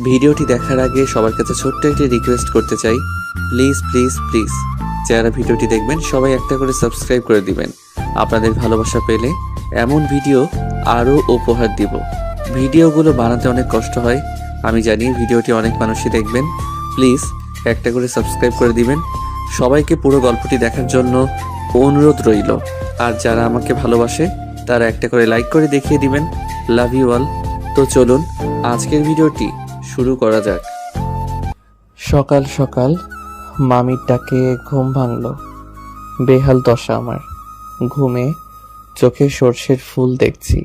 ভিডিওটি দেখার আগে সবার কাছে ছোট্ট একটি রিকোয়েস্ট করতে চাই, প্লিজ প্লিজ প্লিজ যারা ভিডিওটি দেখবেন সবাই একটা করে সাবস্ক্রাইব করে দিবেন। আপনাদের ভালোবাসা পেলে এমন ভিডিও আরও উপহার দিব। ভিডিওগুলো বানাতে অনেক কষ্ট হয়, আমি জানি। ভিডিওটি অনেক মানুষই দেখবেন, প্লিজ একটা করে সাবস্ক্রাইব করে দিবেন। সবাইকে পুরো গল্পটি দেখার জন্য অনুরোধ রইল। আর যারা আমাকে ভালোবাসে তারা একটা করে লাইক করে দেখিয়ে দিবেন। Love you all. তো চলুন আজকের ভিডিওটি শুরু করা যাক। সকাল সকাল মামির ডাকে ঘুম ভাঙল। বেহাল দশা আমার। ঘুমে চোখে সর্ষের ফুল দেখছি।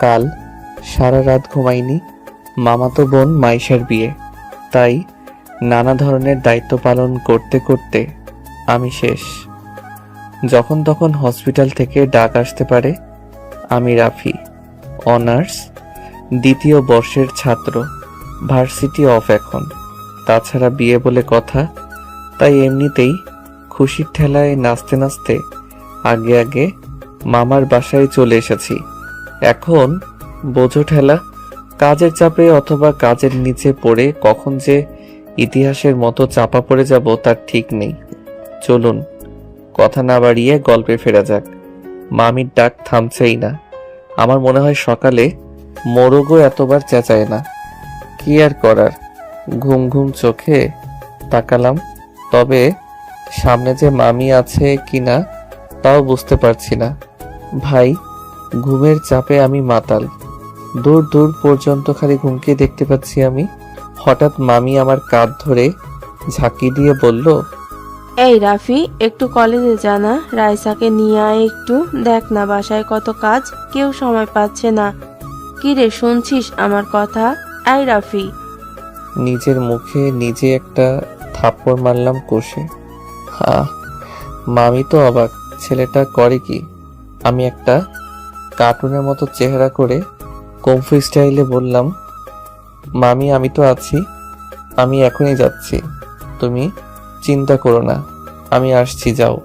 কাল সারা রাত ঘুমাইনি। মামাতো বোন মাইশার বিয়ে, তাই নানা ধরনের দায়িত্ব পালন করতে করতে আমি শেষ। যখন তখন হসপিটাল থেকে ডাক আসতে পারে। আমি রাফি, অনার্স দ্বিতীয় বর্ষের ছাত্র, ভার্সিটি অফ এখন। তাছাড়া বিয়ে বলে কথা, তাই এমনিতেই খুশির ঠেলায় নাচতে নাচতে আগে আগে মামার বাসায় চলে এসেছি। এখন বোঝো ঠেলা, কাজের চাপে অথবা কাজের নিচে পড়ে কখন যে ইতিহাসের মতো চাপা পড়ে যাব তার ঠিক নেই। চলুন কথা না বাড়িয়ে গল্পে ফেরা যাক। মামির ডাক থামছেই না। আমার মনে হয় সকালে মোরগও এতবার চেঁচায় না। কি আর করার, ঘুম ঘুম চোখে তাকালাম। তবে সামনে যে মামি আছে কিনা তাও বুঝতে পারছি না। ভাই, ঘুমের চাপে আমি মাতাল। দূর দূর পর্যন্ত খালি ঘুমকে দেখতে পাচ্ছি আমি। হঠাৎ মামি আমার কাঁধ ধরে ঝাঁকি দিয়ে বলল, এই রাফি, একটু কলেজে জানা, রাইসাকে নিয়ে আয় একটু। দেখ না বাসায় কত কাজ, কেউ সময় পাচ্ছে না। কি রে, শুনছিস আমার কথা? এই রাফি। নিজের মুখে নিজে একটা থাপ্পড় মারলাম কষে। মামি তো অবাক, ছেলেটা করে কি? আমি একটা কার্টুনের মতো চেহারা করে কমফু স্টাইলে বললাম, মামি আমি তো আছি, আমি এখনই যাচ্ছি, তুমি চিন্তা করো না, আমি আসছি, যাও।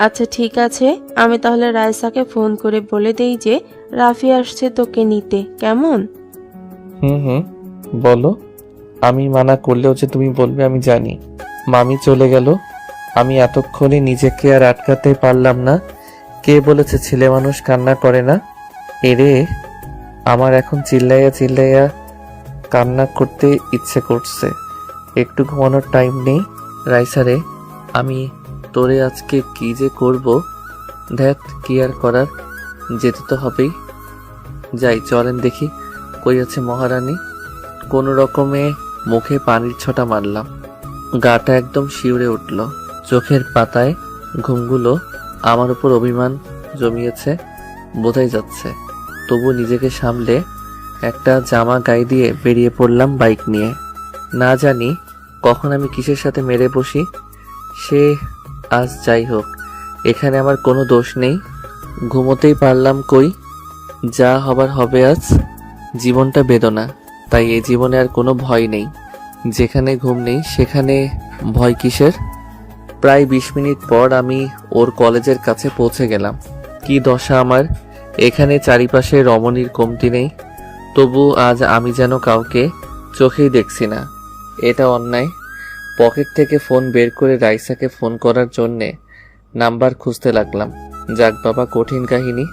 আচ্ছা ঠিক আছে, আমি তাহলে রাইসাকে ফোন করে বলে দেই যে রাফি আসছে তোকে নিতে, কেমন? হুম, বলো। আমি মানা করলেও যে তুমি বলবে আমি জানি। মামি চলে গেল। আমি এতক্ষণে নিজেকে আর আটকাতে পারলাম না। কে বলেছে ছেলে মানুষ কান্না করে না? এরে, আমার এখন চিল্লাইয়া চিল্লাইয়া কান্না করতে ইচ্ছে করছে। একটু ঘুমানোর টাইম নেই। রাইসারে, আমি তোরে আজকে কি যে করব। ধ্যাত, কি আর করার, যেতে তো হবেই। যাই, চলেন দেখি কই আছে মহারানী। কোনো রকমে মুখে পানির ছটা মারলাম। গাটা একদম শিউরে উঠল। চোখের পাতায় ঘুমগুলো আমার উপর অভিমান জমিয়েছে বোঝাই যাচ্ছে। তবু নিজেকে সামলে একটা জামা গায়ে দিয়ে বেরিয়ে পড়লাম বাইক নিয়ে। না জানি কখন আমি কিসের সাথে মেরে বসি। সে আজ যাই হোক, এখানে আমার কোনো দোষ নেই। ঘুমোতেই পারলাম কই, যা হবার হবে আজ। জীবনটা বেদনা, তাই এই জীবনে আর কোনো ভয় নেই। যেখানে ঘুম নেই সেখানে ভয় কিসের? প্রায় 20 মিনিট পর আমি ওর কলেজের কাছে পৌঁছে গেলাম। কি দশা আমার, এখানে চারিপাশে রমণীর কমতি নেই, তবু আজ আমি যেন কাউকে চোখেই দেখছি না। এটা অন্যায়। পকেট থেকে ফোন বের করে রাইসাকে ফোন করার জন্যে নাম্বার খুঁজতে লাগলাম। যাক বাবা, কঠিন কাহিনী।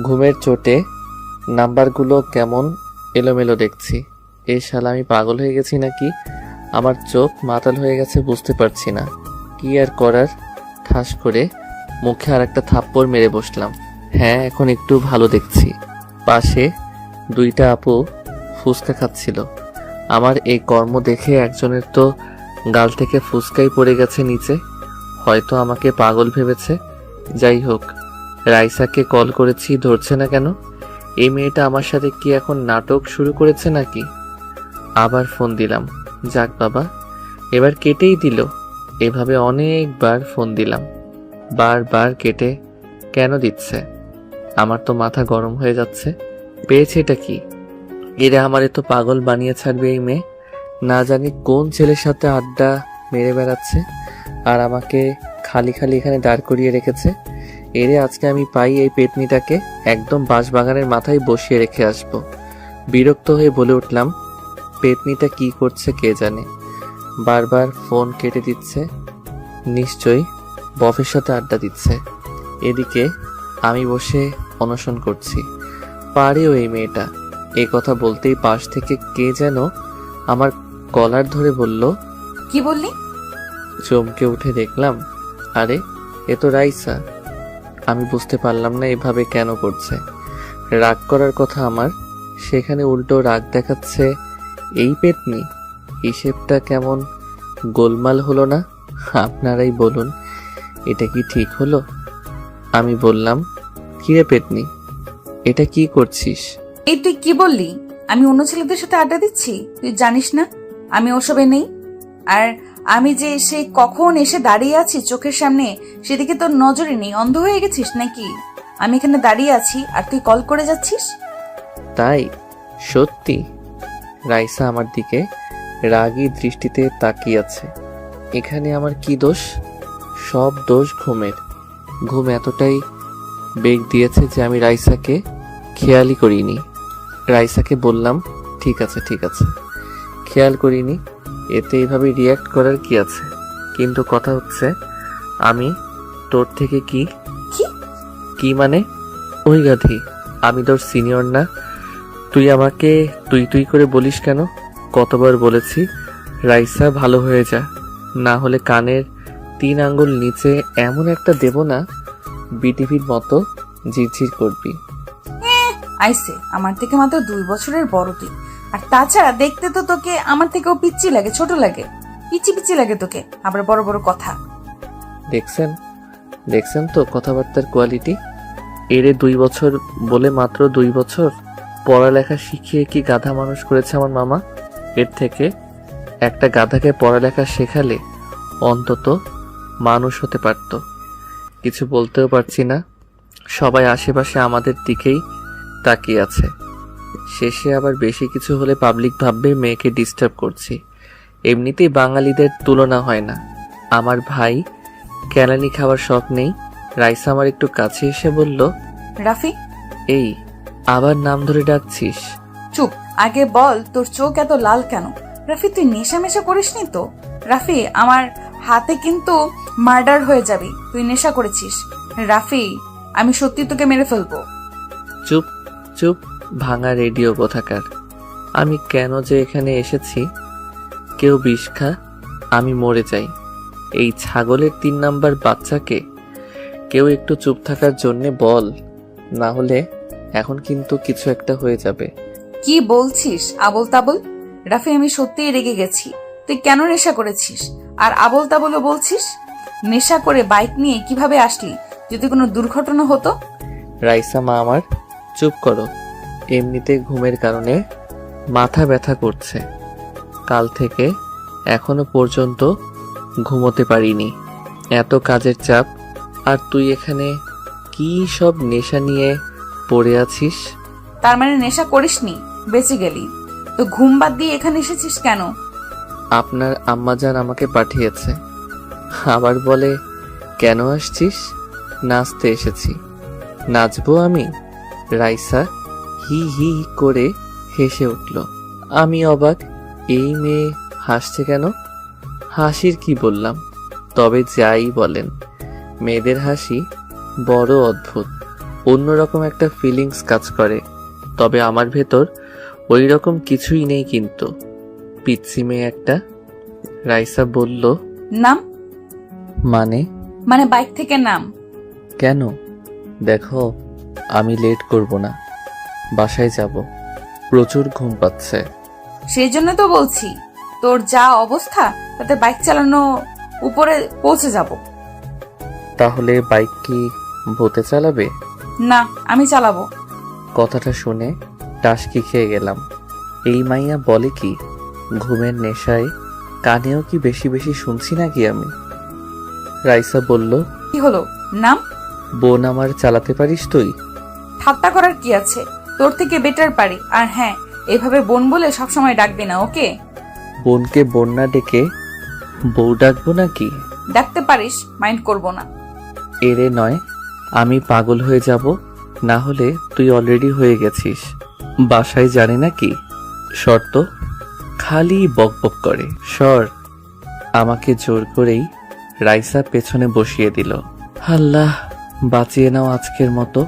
ঘুমের চোটে নাম্বারগুলো কেমন এলোমেলো দেখছি। এ শালা, আমি পাগল হয়ে গেছি নাকি? আমার চোখ মাতাল হয়ে গেছে, বুঝতে পারছি না। কি আর করার, ঠাস করে মুখে আর একটা থাপ্পড় মেরে বসলাম। হ্যাঁ, এখন একটু ভালো দেখছি। পাশে 2টা আপু ফুচকা খাচ্ছিল। আমার এই কর্ম দেখে একজনের তো গাল থেকে ফুচকাই পড়ে গেছে নিচে। হয়তো আমাকে পাগল ভেবেছে। যাই হোক, রাইসাকে কল করেছি, ধরছে না কেন? এই মেয়েটা আমার সাথে কি এখন নাটক শুরু করেছে নাকি? আবার ফোন দিলাম। যাক বাবা, এবার কেটেই দিল। এভাবে অনেকবার ফোন দিলাম, বারবার কেটে কেন দিচ্ছে? আমার তো মাথা গরম হয়ে যাচ্ছে। পেয়েছে এটা কি? এরা আমারে তো পাগল বানিয়ে ছাড়বে এই মেয়ে। না জানি কোন ছেলের সাথে আড্ডা মেরে বেড়াচ্ছে আর আমাকে খালি খালি এখানে দাঁড় করিয়ে রেখেছে। এরে আজকে আমি পাই এই পেতনিটাকে একদম বাঁশবাগানের মাথায় বসিয়ে রেখে আসব। বিরক্ত হয়ে বলে উঠলাম, পেতনিটা কি করছে কে জানে, বারবার ফোন কেটে দিচ্ছে। নিশ্চয়ই বফের সাথে আড্ডা দিচ্ছে। এদিকে আমি বসে অনশন করছি। পারেও এই মেয়েটা। এ কথা বলতেই পাশ থেকে কে যেন আমার কলার ধরে বলল। কি বললি? চমকে উঠে দেখলাম, আরে এ তো রাইসা। আমি বুঝতে পারলাম না এভাবে কেন করছে। রাগ করার কথা আমার, সেখানে উল্টো রাগ দেখাচ্ছে এই পেতনি। হিসেবটা কেমন গোলমাল হলো না? আপনারাই বলুন, এটা কি ঠিক হলো? আমি বললাম, কিরে পেতনি, এটা কি করছিস? এই তুই কি বললি? আমি অন্য ছেলেদের সাথে আড্ডা দিচ্ছি? তুই জানিস না আমি ওসবে নেই। আর আমি যে এসে কখন এসে দাঁড়িয়ে আছি চোখের সামনে, সেদিকে তোর নজরে নেই? অন্ধ হয়ে গেছিস নাকি? আমি এখানে দাঁড়িয়ে আছি আর তুই কল করে যাচ্ছিস। তাই? সত্যি? রাইসা আমার দিকে রাগী দৃষ্টিতে তাকিয়ে আছে। এখানে আমার কি দোষ? সব দোষ ঘুমের। ঘুম এতটাই বেগ দিয়েছে যে আমি রাইসাকে খেয়ালই করিনি। রাইসাকে বললাম, ঠিক আছে ঠিক আছে, খেয়াল করিনি। এতে এইভাবে রিয়্যাক্ট করার কি আছে? কিন্তু কথা হচ্ছে, আমি তোর থেকে কি কি? কি মানে? ওই গাধি, আমি তোর সিনিয়র না? তুই আমাকে তুই তুই করে বলিস কেন? কতবার বলেছি রাইসা ভালো হয়ে যা, না হলে কানের 3 আঙ্গুল নিচে এমন একটা দেব না, বিটিভির মতো ঝিরঝির করবি। আইসে, আমার থেকে মাত্র 2 বছরের বড় তুই। আর তাছাড়া দেখতে তো তোকে আমার থেকেও পিচ্চি লাগে, ছোট লাগে, পিচি পিচি লাগে তোকে, আবার বড় বড় কথা। দেখছেন দেখছেন তো কথাবার্তার কোয়ালিটি? এরে 2 বছর বলে মাত্র 2 বছর? পড়ালেখা শিখিয়ে কি গাধা মানুষ করেছে আমার মামা? এর থেকে একটা গাধাকে পড়ালেখা শেখালে অন্তত মানুষ হতে পারত। কিছু বলতেও পারছি না। সবাই আশেপাশে আমাদের দিকেই তাকিয়ে আছে। শেষে আবার বেশি কিছু হলে পাবলিক ভাববে মেয়েকে ডিস্টার্ব করছি। এমনিতেই বাঙালিদের তুলনা হয় না। আমার ভাই কেলানি খাওয়ার শখ নেই। রাইসা আমার একটু কাছে এসে বলল, রাফি। এই আবার নাম ধরে ডাকছিস? চুপ, আগে বল তোর চোখ এত লাল কেন? রাফি তুই নেশা মেশা করিসনি তো? রাফি আমার হাতে কিন্তু মার্ডার হয়ে যাবি, তুই নেশা করেছিস। রাফি আমি সত্যি তোকে মেরে ফেলবো। চুপ চুপ, ভাঙা রেডিও কোথাকার। আমি কেন যে এখানে এসেছি? কেউ বিষ খা, আমি মরে যাই। এই ছাগলের 3 নাম্বার বাচ্চাকে কেউ একটু চুপ থাকার জন্যে বল, না হলে এখন কিন্তু কিছু একটা হয়ে যাবে। কি বলছিস আবল তাবল? রাফি আমি সত্যিই রেগে গেছি। তুই কেন নেশা করেছিস আর আবল তাবলও বলছিস? নেশা করে বাইক নিয়ে কিভাবে আসলি? যদি কোনো দুর্ঘটনা হতো? রাইসা মা আমার, চুপ করো। এমনিতে ঘুমের কারণে মাথা ব্যথা করছে। কাল থেকে এখনো পর্যন্ত ঘুমোতে পারিনি, এত কাজের চাপ। আর তুই এখানে কি সব নেশা নিয়ে পড়ে আছিস? তার মানে নেশা করিসনি, বেঁচে গেলি। তো ঘুম বাদ দিয়ে এখানে এসেছিস কেন? আপনার আম্মাজান আমাকে পাঠিয়েছে। আবার বলে, কেন আসছিস? নাচতে এসেছি। নাচবো আমি? রাইসা হি হি করে হেসে উঠল। আমি অবাক, এই মেয়ে হাসছে কেন? হাসির কি বললাম? তবে যাই বলেন, মেয়েদের হাসি বড় অদ্ভুত, অন্যরকম একটা ফিলিংস কাজ করে। তবে আমার ভেতর ওই রকম কিছুই নেই। কিন্তু পিচ্ছি মেয়ে একটা। রাইসা বলল, নাম? মানে বাইক থেকে নাম। কেন? দেখো, আমি লেট করব না, বাসায় যাব। প্রচুর ঘুম পাচ্ছে। সেই জন্য তো বলছি, তোর যা অবস্থা তাতে বাইক চালানো উপরে পৌঁছে যাব। তাহলে বাইক কি ভূতে চালাবে? না, আমি চালাবো। কথাটা শুনে টাসকি খেয়ে গেলাম। এই মাইয়া বলে কি? ঘুমের নেশায় কানেও কি বেশি বেশি শুনছি নাকি আমি? রাইসা বলল, কি হলো? নাম? বোন আমার চালাতে পারিস তুই? ঠাট্টা করার কি আছে? তোর থেকে বেটার পারি। আর হ্যাঁ, এভাবে বোন বলে সবসময় ডাকবি না, ওকে? বোনকে বোন না ডেকে বউ ডাকবো নাকি? ডাকতে পারিস, মাইন্ড করব না। এরে নয়, আমি পাগল হয়ে যাব। না হলে তুই অলরেডি হয়ে গেছিস। বাসায় জানি নাকি? শর্ত, খালি বকবক করে। সর। আমাকে জোর করেই রাইসা পেছনে বসিয়ে দিল। আল্লাহ, বাঁচিয়ে নাও আজকের মতো।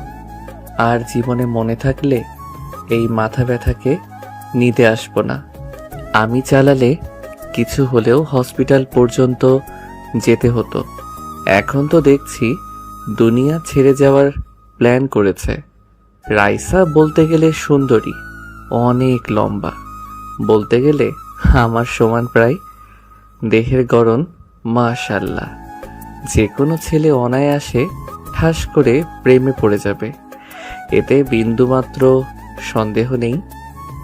আর জীবনে মনে থাকলে এই মাথা ব্যথাকে নিতে আসবো না। আমি চালালে কিছু হলেও হসপিটাল পর্যন্ত যেতে হতো। এখন তো দেখছি দুনিয়া ছেড়ে যাওয়ার প্ল্যান করেছে। রাইসা বলতে গেলে সুন্দরী, অনেক লম্বা, বলতে গেলে আমার সমান প্রায়। দেহের গড়ন মাশাআল্লাহ, যে কোনো ছেলে অনায়াসে ঠাস করে প্রেমে পড়ে যাবে, এতে বিন্দুমাত্র সন্দেহ নেই।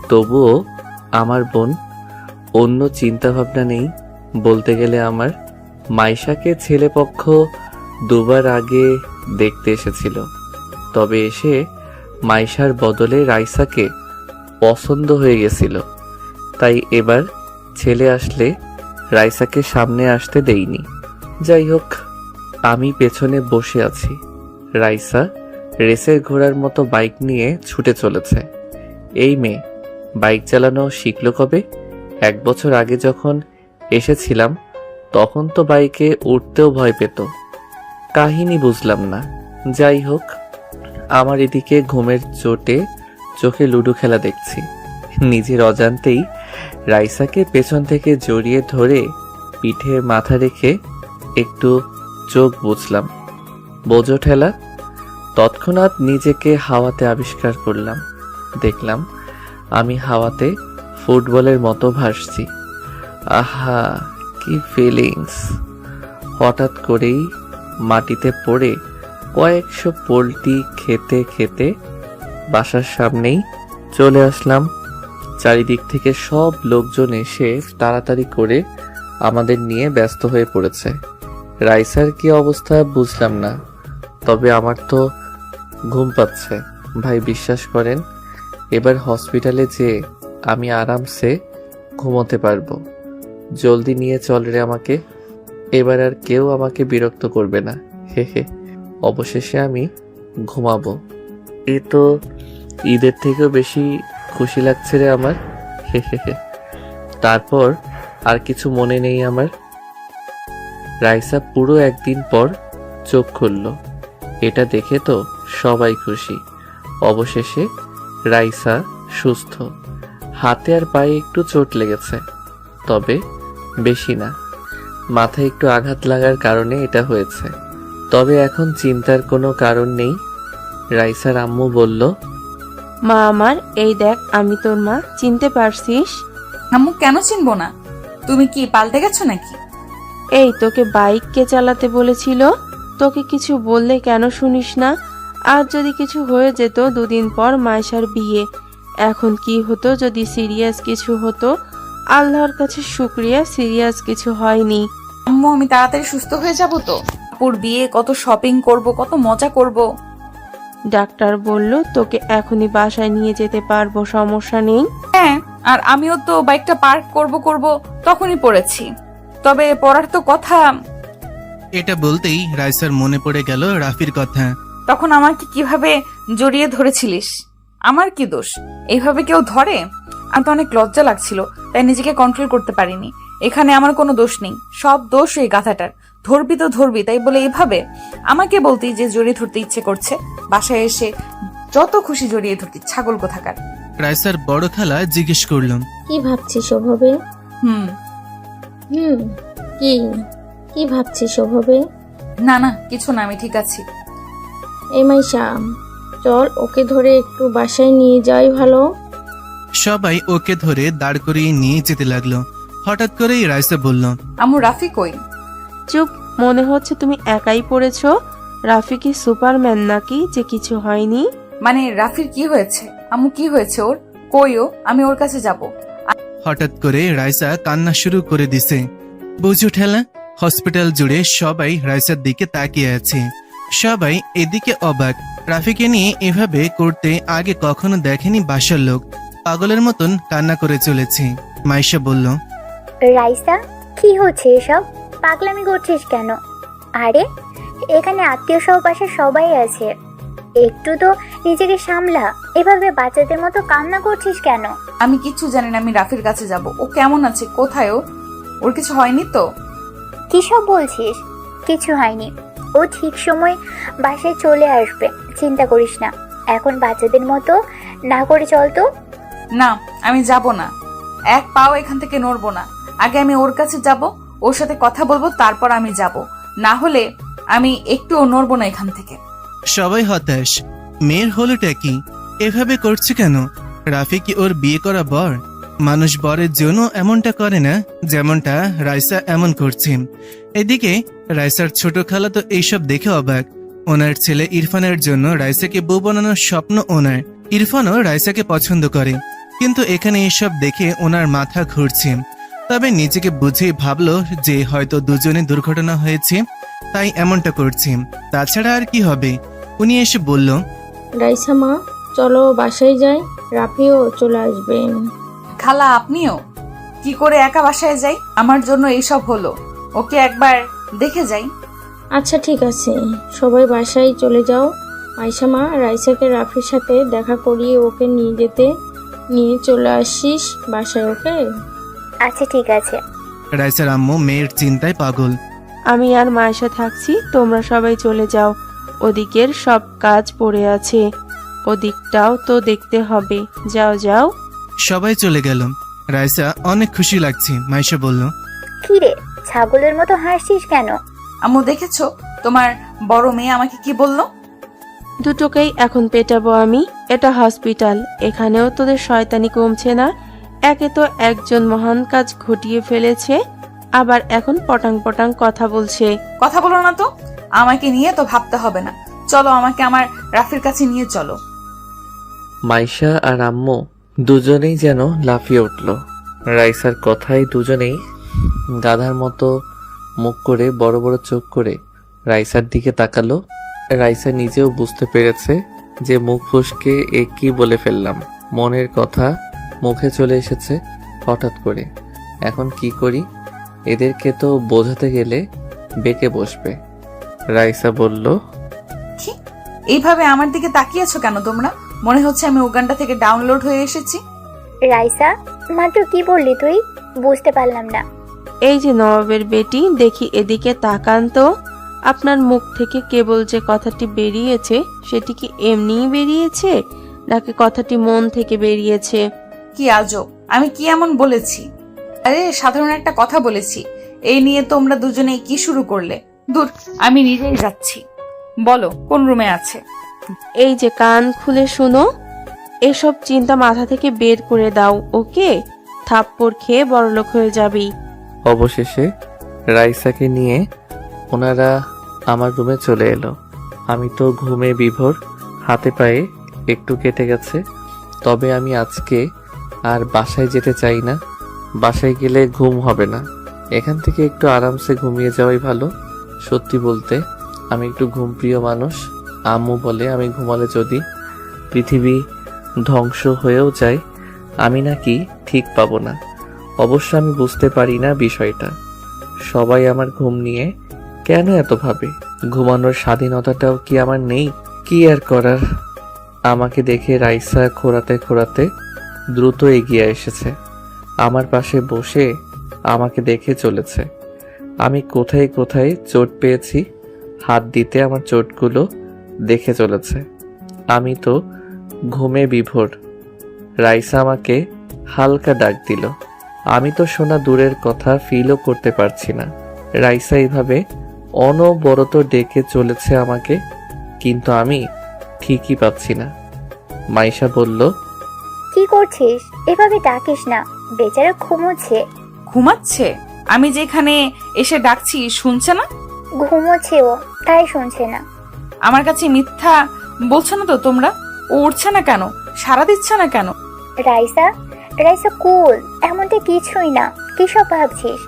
তবুও আমার বোন, অন্য চিন্তাভাবনা নেই। বলতে গেলে আমার মাইশাকে ছেলেপক্ষ দুবার আগে দেখতে এসেছিল, তবে এসে মাইশার বদলে রাইসাকে পছন্দ হয়ে গেছিল। তাই এবার ছেলে আসলে রাইসাকে সামনে আসতে দেইনি। যাই হোক, আমি পেছনে বসে আছি। রাইসা রেসের ঘোড়ার মতো বাইক নিয়ে ছুটে চলেছে। এই মেয়ে বাইক চালানো শিখলো কবে? 1 বছর আগে যখন এসেছিলাম তখন তো বাইকে উঠতেও ভয় পেত। কাহিনী বুঝলাম না। যাই হোক, আমার এদিকে ঘুমের চোটে চোখে লুডো খেলা দেখছি। নিজের অজান্তেই রাইসাকে পেছন থেকে জড়িয়ে ধরে পিঠে মাথা রেখে একটু চোখ বুঝলাম। বোঝো ঠেলা। তৎক্ষণাৎ নিজেকে হাওয়াতে আবিষ্কার করলাম। দেখলাম আমি হাওয়াতে ফুটবলের মতো ভাসছি। আহা, কি ফিলিংস! হঠাৎ করেই মাটিতে পড়ে কয়েকশো পোল্টি খেতে খেতে বাসার সামনেই চলে আসলাম। চারিদিক থেকে সব লোকজন এসে তাড়াতাড়ি করে আমাদের নিয়ে ব্যস্ত হয়ে পড়েছে। রাইসার কি অবস্থা বুঝলাম না, তবে আমার তো ঘুম পাচ্ছে। ভাই বিশ্বাস করেন, এবার হসপিটালে যেয়ে আমি আরামসে ঘুমোতে পারবো। জলদি নিয়ে চল রে আমাকে। এবার আর কেউ আমাকে বিরক্ত করবে না। হে হে, অবশেষে আমি ঘুমাবো। এ তো ঈদের থেকেও বেশি খুশি লাগছে রে আমার। হে হে হে। তারপর আর কিছু মনে নেই আমার। রাইসা পুরো 1 দিন পর চোখ খুলল। এটা দেখে তো সবাই খুশি। অবশেষে রাইসা সুস্থ। হাতে আর পায়ে একটু চোট লেগেছে, তবে বেশি না। মাথায় একটু আঘাত লাগার কারণে এটা হয়েছে, তবে এখন চিন্তার কোনো কারণ নেই। রাইসার আম্মু বলল, মা আমার, এই দেখ আমি তোর মা, চিনতে পারছিস? আম্মু কেন চিনবো না? তুমি কি পাল্টে গেছো নাকি? এই তোকে বাইক কে চালাতে বলেছিল? তোকে কিছু বললে কেন শুনিস না? আর যদি কিছু হয়ে যেত 2 দিন পর মাইশার বিয়ে, এখন কি হতো যদি সিরিয়াস কিছু হতো? আল্লাহর কাছে শুকরিয়া, সিরিয়াস কিছু হয়নি। আম্মু, আমি তাড়াতাড়ি সুস্থ হয়ে যাব তো। আপুর বিয়ে, কত শপিং করব, কত মজা করব। ডাক্তার বলল তোকে এখনই বাসায় নিয়ে যেতে পারবো, সমস্যা নেই। হ্যাঁ, আর আমিও তো বাইকটা পার্ক করব তখনই পড়েছি। তবে পড়ার তো কথা। এটা বলতেই রাইসার মনে পড়ে গেল রাফির কথা। তখন আমাকে কিভাবে জড়িয়ে ধরেছিলিস? আমার কি দোষ? এইভাবে কেউ ধরে? আর তো অনেক লজ্জা লাগছিল, তাই নিজেকে কন্ট্রোল করতে পারিনি। এখানে আমার কোনো দোষ নেই, সব দোষ এই গাধাটার। ধরবি তো ধরবি, তাই বলে এইভাবে আমাকে বলতি যে জড়িয়ে ধরতে ইচ্ছে করছে। বাসায় এসে যত খুশি জড়িয়ে ধরতি, ছাগল কোথাকার। রাইসার বড় খালা জিজ্ঞেস করলাম, কি ভাবছিস ওভাবে? হুম কি কি ভাবছিস ওভাবে? না না, কিছু না, আমি ঠিক আছি। এই মাইশা, চল ওকে ধরে একটু বাসায় নিয়ে যাই ভালো। সবাই ওকে ধরে দাঁড় করিয়ে নিয়ে যেতে লাগলো। হঠাৎ করেই রাইসা বলল, আম্মু, রাফি কই? চুপ, মনে হচ্ছে তুমি একাই পড়েছো। রাফি কি সুপারম্যান নাকি যে কিছু হয়নি? মানে রাফির কি হয়েছে? আম্মু, কি হয়েছে ওর? কই ও? আমি ওর কাছে যাব। হঠাৎ করে রাইসা কান্না শুরু করে দিছে। বুঝু ঠেলা। হসপিটাল জুড়ে সবাই রাইসার দিকে তাকিয়ে আছে। সবাই এদিকে অবাক। রাফিকে নিয়ে এভাবে করতে আগে কখনো দেখেনি বাসার লোক। পাগলের মতন কান্না করে চলেছে। মাইশা বলল, রাইসা, কি হচ্ছে এসব? পাগলামি করছিস কেন? আরে এখানে আত্মীয় সহ পাশে সবাই আছে, একটু তো নিজেকে সামলা। এভাবে বাচ্চাদের মতো কান্না করছিস কেন? আমি কিচ্ছু জানি না। আমি রাফির কাছে যাব। ও কেমন আছে, কোথায় ও? ওর কিছু হয়নি তো? কি সব বলছিস? কিছু হয়নি, ও ঠিক সময় বাসায় চলে আসবে, চিন্তা করিস না। এখন বাচ্চাদের মতো না করে চল তো। না, আমি যাব না। এক পাও এখান থেকে নড়বো না। আগে আমি ওর কাছে যাব, ওর সাথে কথা বলবো, তারপর আমি যাব। না হলে আমি একটুও নড়বো না এখান থেকে। সবাই হতাশ। মেয়ের হলোটা কি? এভাবে করছে কেন? রাফি কি ওর বিয়ে করা বর? মানুষ বরের জন্য এমনটা করে না যেমনটা রাইসা এমন করছে। এদিকে রাইসার ছোট খালা তো এইসব দেখে অবাক। ওনার ছেলে ইরফানের জন্য রাইসাকে বউ বানানোর স্বপ্ন ওনার। ইরফানও রাইসাকে পছন্দ করে, কিন্তু এখানে এসব দেখে ওনার মাথা ঘুরছে। তবে নিজেকে বুঝেই ভাবলো যে হয়তো দুজনে দুর্ঘটনা হয়েছে, তাই এমনটা করছে। তাছাড়া আর কি হবে? উনি এসে বলল, রাইসা মা, চলো বাসায় যাই, রাফিও চলে আসবেন। খালা, আপনিও? কি করে একা বাসায় যাই? আমার জন্য এইসব হলো, ওকে একবার দেখে যাই। আচ্ছা ঠিক আছে, সবাই বাসায় চলে যাও। আয়শা মা, রাইসাকে রাফির সাথে দেখা করিয়ে ওকে নিয়ে চলে আসিস বাসায়, ওকে? আচ্ছা ঠিক আছে। রাইসার আম্মু মেয়ের চিন্তায় পাগল। আমি আর মায়েশা থাকছি, তোমরা সবাই চলে যাও। ওদিকের সব কাজ পড়ে আছে, ওদিকটাও তো দেখতে হবে। যাও যাও। সবাই চলে গেল। রাইসা অনেক খুশি লাগছে। মাইশা বলল, কি রে, ছাগলের মতো হাসছিস কেন? আম্মু, দেখেছো তোমার বড় মেয়ে আমাকে কি বললো? দুটোকেই এখন পেটাবো আমি। এটা হসপিটাল, এখানেও তোদের শয়তানি কমছে না। একে তো একজন মহান কাজ ঘটিয়ে ফেলেছে, আবার এখন পটাং পটাং কথা বলছে। কথা বলো না তো। আমাকে নিয়ে তো ভাবতে হবে না। চলো, আমাকে আমার রাফির কাছে নিয়ে চলো। মাইশা আর আম্মু দুজনেই যেন লাফিয়ে উঠল। রাইসার কথায় দুজনেই গাধার মতো মুখ করে বড় বড় চোখ করে রাইসার দিকে তাকালো। রাইসা নিজেও বুঝতে পেরেছে যে মুখ ফসকে এ কি বলে ফেললাম। মনের কথা মুখে চলে এসেছে হঠাৎ করে। এখন কি করি? এদেরকে তো বোঝাতে গেলে বেঁকে বসবে। রাইসা বলল, কি এইভাবে আমার দিকে তাকিয়েছো কেন তোমরা? মনে হচ্ছে আমি উগান্ডা থেকে ডাউনলোড হয়ে এসেছি। রাইসা, মাত্র কি বললি তুই? বুঝতে পারলাম না। এই যে নবাবের বেটি, দেখি এদিকে তাকান তো। আপনার মুখ থেকে কেবল যে কথাটি বেরিয়েছে সেটি কি এমনিই বেরিয়েছে, নাকি কথাটি মন থেকে বেরিয়েছে? কি আজব! আমি কি এমন বলেছি? আরে সাধারণ একটা কথা বলেছি। এই নিয়ে তোমরা দুজনে কি শুরু করলে? দূর, আমি নিজেই যাচ্ছি। বলো, কোন রুমে আছে? এই যে কান খুলে শুনো, এসব চিন্তা মাথা থেকে বের করে দাও, ওকে? থাপ্পড় খেয়ে বড়লোক হয়ে যাবি। অবশেষে রাইসাকে নিয়ে ওনারা আমার রুমে চলে এলো। আমি তো ঘুমে বিভোর, হাতে পায়ে একটু কেটে গেছে। তবে আমি আজকে আর বাসায় যেতে চাই না। বাসায় গেলে ঘুম হবে না। এখান থেকে একটু আরামসে ঘুমিয়ে যাওয়াই ভালো। সত্যি বলতে আমি একটু ঘুমপ্রিয় মানুষ। আম্মু বলে আমি ঘুমালে যদি পৃথিবী ধ্বংস হয়েও যায় আমি নাকি ঠিক পাবো না। অবশ্য আমি বুঝতে পারি না বিষয়টা। সবাই আমার ঘুম নিয়ে কেন এত ভাবে? ঘুমানোর স্বাধীনতাটাও কি আমার নেই? কি আর করার। আমাকে দেখে রাইসা খোঁড়াতে খোঁড়াতে দ্রুত এগিয়ে এসেছে। আমার পাশে বসে আমাকে দেখে চলেছে। আমি কোথায় কোথায় চোট পেয়েছি হাত দিতে আমার চোটগুলো দেখে চলেছে। আমি তো ঘুমে বিভোর। রাইসা আমাকে হালকা ডাক দিল। আমি তো শোনা দূরের কথা ফিলও করতে পারছি না। রাইসা এইভাবে অনবরত ডেকে চলেছে আমাকে, কিন্তু আমি ঠিকই পাচ্ছি না। মাইশা বলল, কি করছিস? এভাবে ডাকিস না, বেচারা ঘুমোচ্ছে। ঘুমাচ্ছে? আমি যেখানে এসে ডাকছি শুনছে না? ঘুমোচ্ছে ও, তাই শুনছে না। আমার কাছে মিথ্যা বলছো না তো তোমরা? ও উঠছে না কেন? সাড়া দিচ্ছে না কেন? রাইসা, রাইসা কুল, এমনটা কিছুই না। কি সব ভাবছিস?